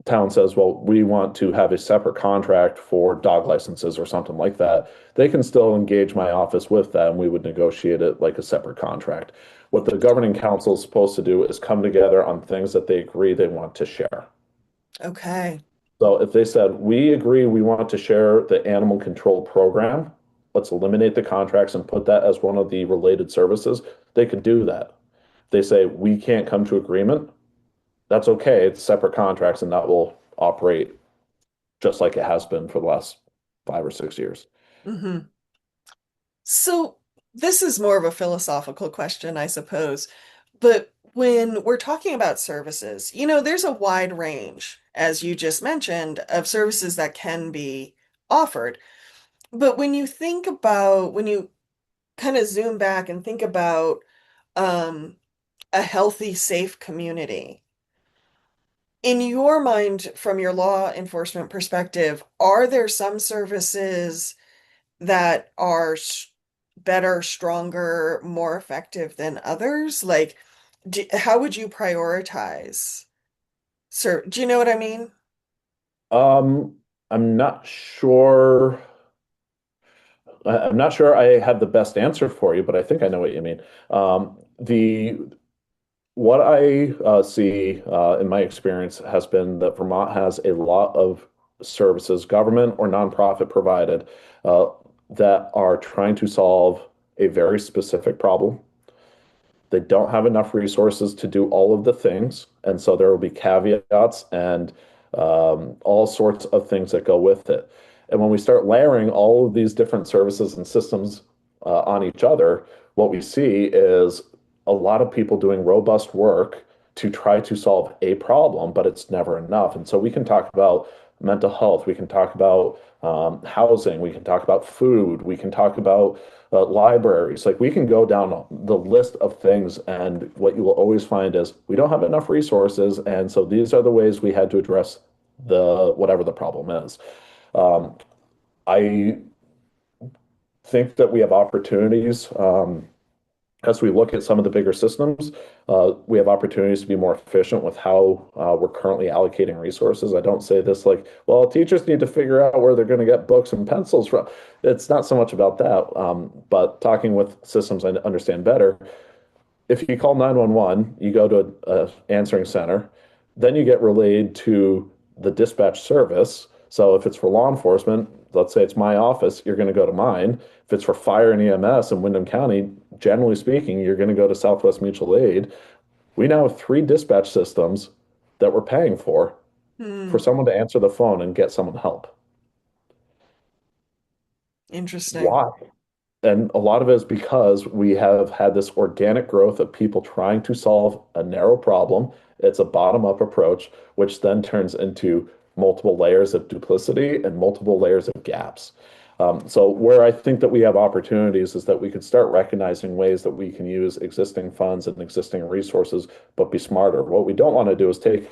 town says, well, we want to have a separate contract for dog licenses or something like that. They can still engage my office with that, and we would negotiate it like a separate contract. What the governing council is supposed to do is come together on things that they agree they want to share. Okay. So if they said, we agree we want to share the animal control program, let's eliminate the contracts and put that as one of the related services, they could do that. If they say, we can't come to agreement, that's okay. It's separate contracts and that will operate just like it has been for the last 5 or 6 years. Hmm. So this is more of a philosophical question, I suppose. But when we're talking about services, there's a wide range, as you just mentioned, of services that can be offered. But when you kind of zoom back and think about um, a healthy, safe community, in your mind, from your law enforcement perspective, are there some services that are better, stronger, more effective than others? Like, how would you prioritize? Sir, do you know what I mean? Um, I'm not sure. I'm not sure I have the best answer for you, but I think I know what you mean. The What I see in my experience has been that Vermont has a lot of services, government or nonprofit provided, uh, that are trying to solve a very specific problem. They don't have enough resources to do all of the things, and so there will be caveats and all sorts of things that go with it. And when we start layering all of these different services and systems on each other, what we see is a lot of people doing robust work to try to solve a problem, but it's never enough. And so we can talk about mental health, we can talk about housing, we can talk about food, we can talk about libraries. Like we can go down the list of things, and what you will always find is we don't have enough resources, and so these are the ways we had to address the whatever the problem is. Um, I think that we have opportunities. As we look at some of the bigger systems, we have opportunities to be more efficient with how we're currently allocating resources. I don't say this like, well, teachers need to figure out where they're going to get books and pencils from. It's not so much about that, but talking with systems I understand better, if you call 911, you go to a answering center, then you get relayed to the dispatch service. So if it's for law enforcement, let's say it's my office, you're going to go to mine. If it's for fire and EMS in Windham County, generally speaking, you're going to go to Southwest Mutual Aid. We now have three dispatch systems that we're paying for Hmm, someone to answer the phone and get someone help. interesting. Why? And a lot of it is because we have had this organic growth of people trying to solve a narrow problem. It's a bottom-up approach, which then turns into multiple layers of duplicity and multiple layers of gaps. So where I think that we have opportunities is that we could start recognizing ways that we can use existing funds and existing resources, but be smarter. What we don't want to do is take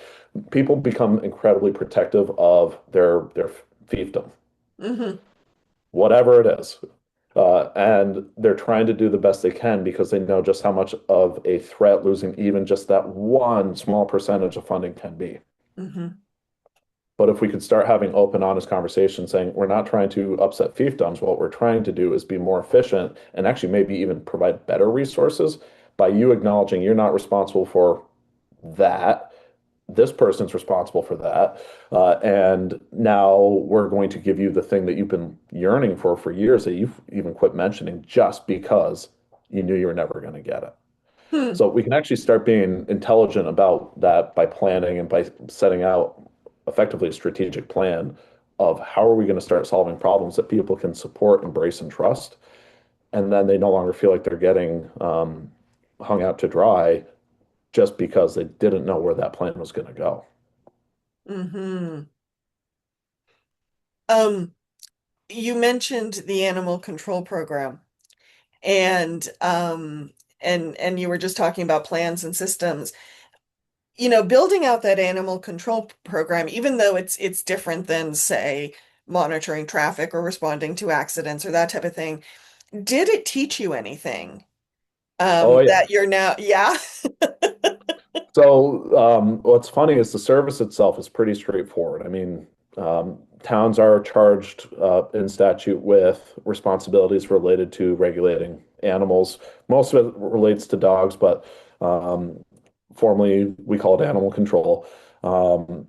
people become incredibly protective of their fiefdom, Hmm. whatever it is. And they're trying to do the best they can because they know just how much of a threat losing even just that one small percentage of funding can be. Hmm. But if we could start having open, honest conversations saying we're not trying to upset fiefdoms, what we're trying to do is be more efficient and actually maybe even provide better resources by you acknowledging you're not responsible for that. This person's responsible for that. And now we're going to give you the thing that you've been yearning for years that you've even quit mentioning just because. you knew you were never going to get it. Hmm. So we can actually start being intelligent about that by planning and by setting out effectively a strategic plan of how are we going to start solving problems that people can support, embrace, and trust. And then they no longer feel like they're getting hung out to dry just because they didn't know where that plan was going to go. Hmm. Um, you mentioned the animal control program and and you were just talking about plans and systems. Building out that animal control program, even though it's different than, say, monitoring traffic or responding to accidents or that type of thing, did it teach you anything? Oh, yeah. That you're now, yeah. So, what's funny is the service itself is pretty straightforward. I mean, towns are charged in statute with responsibilities related to regulating animals. Most of it relates to dogs, but formally we call it animal control. Um,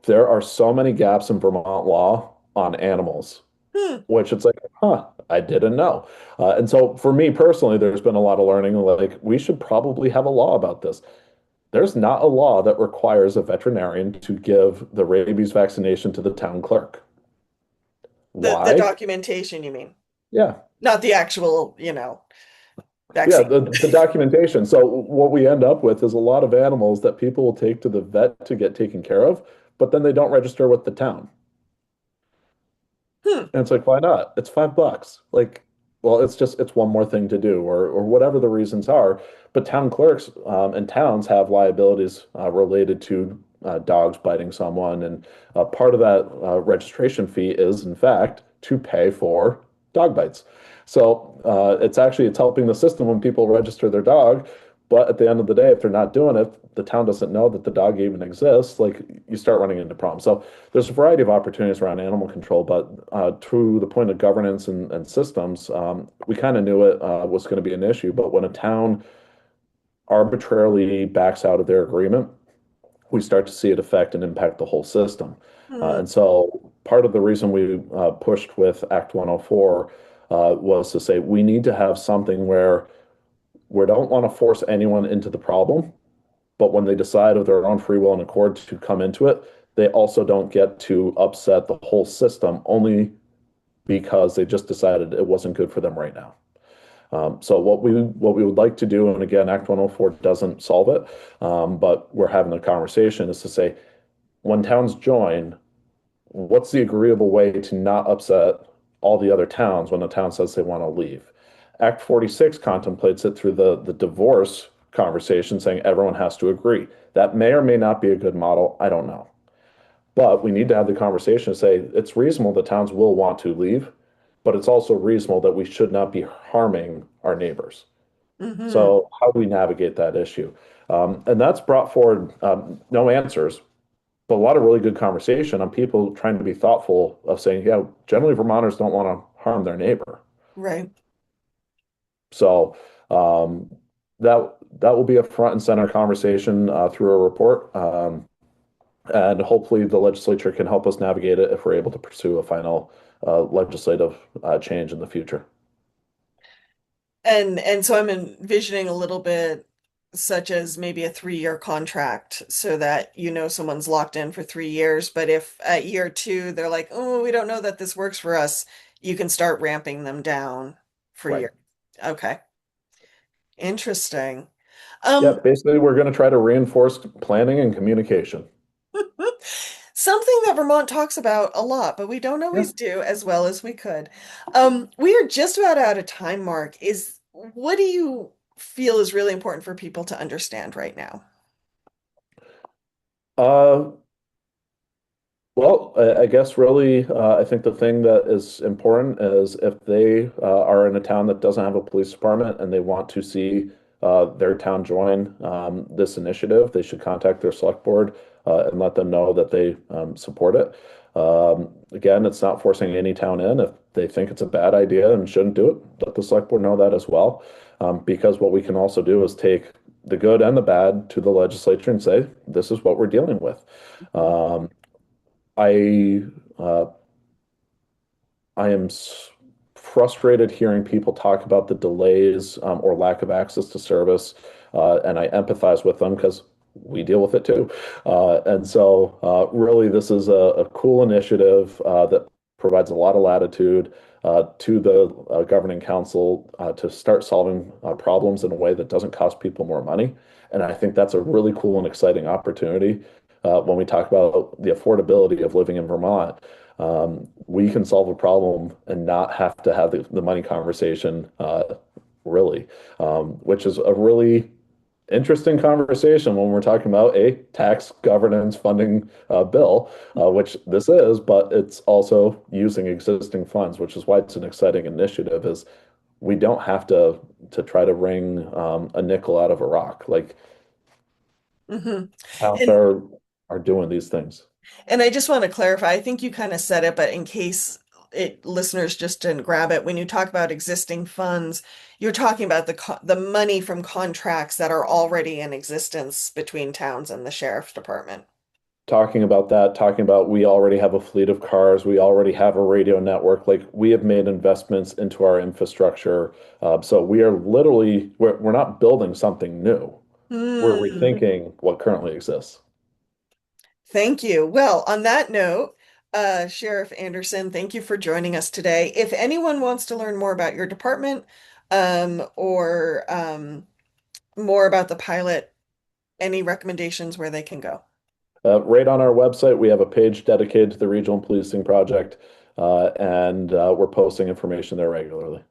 there are so many gaps in Vermont law on animals, Hmm. which it's like, huh, I didn't know. And so for me personally, there's been a lot of learning. Like, we should probably have a law about this. There's not a law that requires a veterinarian to give the rabies vaccination to the town clerk. The Why? documentation, you mean, Yeah. not the actual, Yeah, vaccine. the documentation. So what we end up with is a lot of animals that people will take to the vet to get taken care of, but then they don't register with the town. Hmm. And it's like, why not? It's $5. Like, well, it's one more thing to do, or whatever the reasons are. But town clerks and towns have liabilities related to dogs biting someone, and part of that registration fee is, in fact, to pay for dog bites. So it's helping the system when people register their dog. But at the end of the day, if they're not doing it, the town doesn't know that the dog even exists. Like, you start running into problems. So there's a variety of opportunities around animal control, but to the point of governance and systems, we kind of knew it was going to be an issue. But when a town arbitrarily backs out of their agreement, we start to see it affect and impact the whole system. Hmm. And so part of the reason we pushed with Act 104 was to say we need to have something where we don't want to force anyone into the problem, but when they decide of their own free will and accord to come into it, they also don't get to upset the whole system only because they just decided it wasn't good for them right now. So what we would like to do, and again, Act 104 doesn't solve it, but we're having a conversation, is to say when towns join, what's the agreeable way to not upset all the other towns when the town says they want to leave? Act 46 contemplates it through the divorce conversation, saying everyone has to agree. That may or may not be a good model. I don't know. But we need to have the conversation to say it's reasonable that towns will want to leave, but it's also reasonable that we should not be harming our neighbors. Hmm. So, how do we navigate that issue? And that's brought forward no answers, but a lot of really good conversation on people trying to be thoughtful of saying, yeah, generally Vermonters don't want to harm their neighbor. Right. So that will be a front and center conversation through a report, and hopefully the legislature can help us navigate it if we're able to pursue a final legislative change in the future. And so I'm envisioning a little bit such as maybe a 3-year contract so that someone's locked in for 3 years, but if at year two they're like, oh, we don't know that this works for us, you can start ramping them down for Right. year. Okay. Interesting. Yeah, Um, basically, we're going to try to reinforce planning and communication. Something that Vermont talks about a lot, but we don't Yeah. always do as well as we could. We are just about out of time, Mark. What do you feel is really important for people to understand right now? Uh, Well, I guess really, I think the thing that is important is if they are in a town that doesn't have a police department and they want to see their town join this initiative, they should contact their select board and let them know that they support it. Again, it's not forcing any town in. If they think it's a bad idea and shouldn't do it, let the select board know that as well. Because what we can also do is take the good and the bad to the legislature and say, this is what we're dealing with. Mhm. I uh, I am frustrated hearing people talk about the delays or lack of access to service, and I empathize with them because we deal with it too. Really, this is a cool initiative that provides a lot of latitude to the governing council to start solving problems in a way that doesn't cost people more money. And I think that's a really cool and exciting opportunity when we talk about the affordability of living in Vermont. We can solve a problem and not have to have the money conversation, really, which is a really interesting conversation when we're talking about a tax governance funding bill, which this is, but it's also using existing funds, which is why it's an exciting initiative. Is we don't have to try to wring a nickel out of a rock. Like Hmm. towns And are doing these things. and I just want to clarify, I think you kind of said it, but in case listeners just didn't grab it, when you talk about existing funds, you're talking about the money from contracts that are already in existence between towns and the sheriff's department. Talking about that, talking about we already have a fleet of cars, we already have a radio network. Like we have made investments into our infrastructure. So we are literally, we're not building something new. We're Hmm. rethinking what currently exists. Thank you. Well, on that note, Sheriff Anderson, thank you for joining us today. If anyone wants to learn more about your department, or more about the pilot, any recommendations where they can go? Right on our website, we have a page dedicated to the Regional Policing Project, and we're posting information there regularly.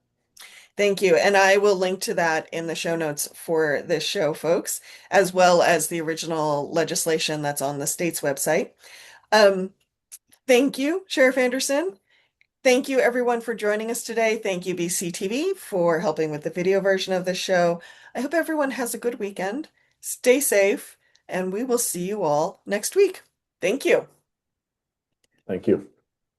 Thank you. And I will link to that in the show notes for this show, folks, as well as the original legislation that's on the state's website. Um, thank you, Sheriff Anderson. Thank you, everyone, for joining us today. Thank you, BCTV, for helping with the video version of the show. I hope everyone has a good weekend. Stay safe, and we will see you all next week. Thank you. Thank you.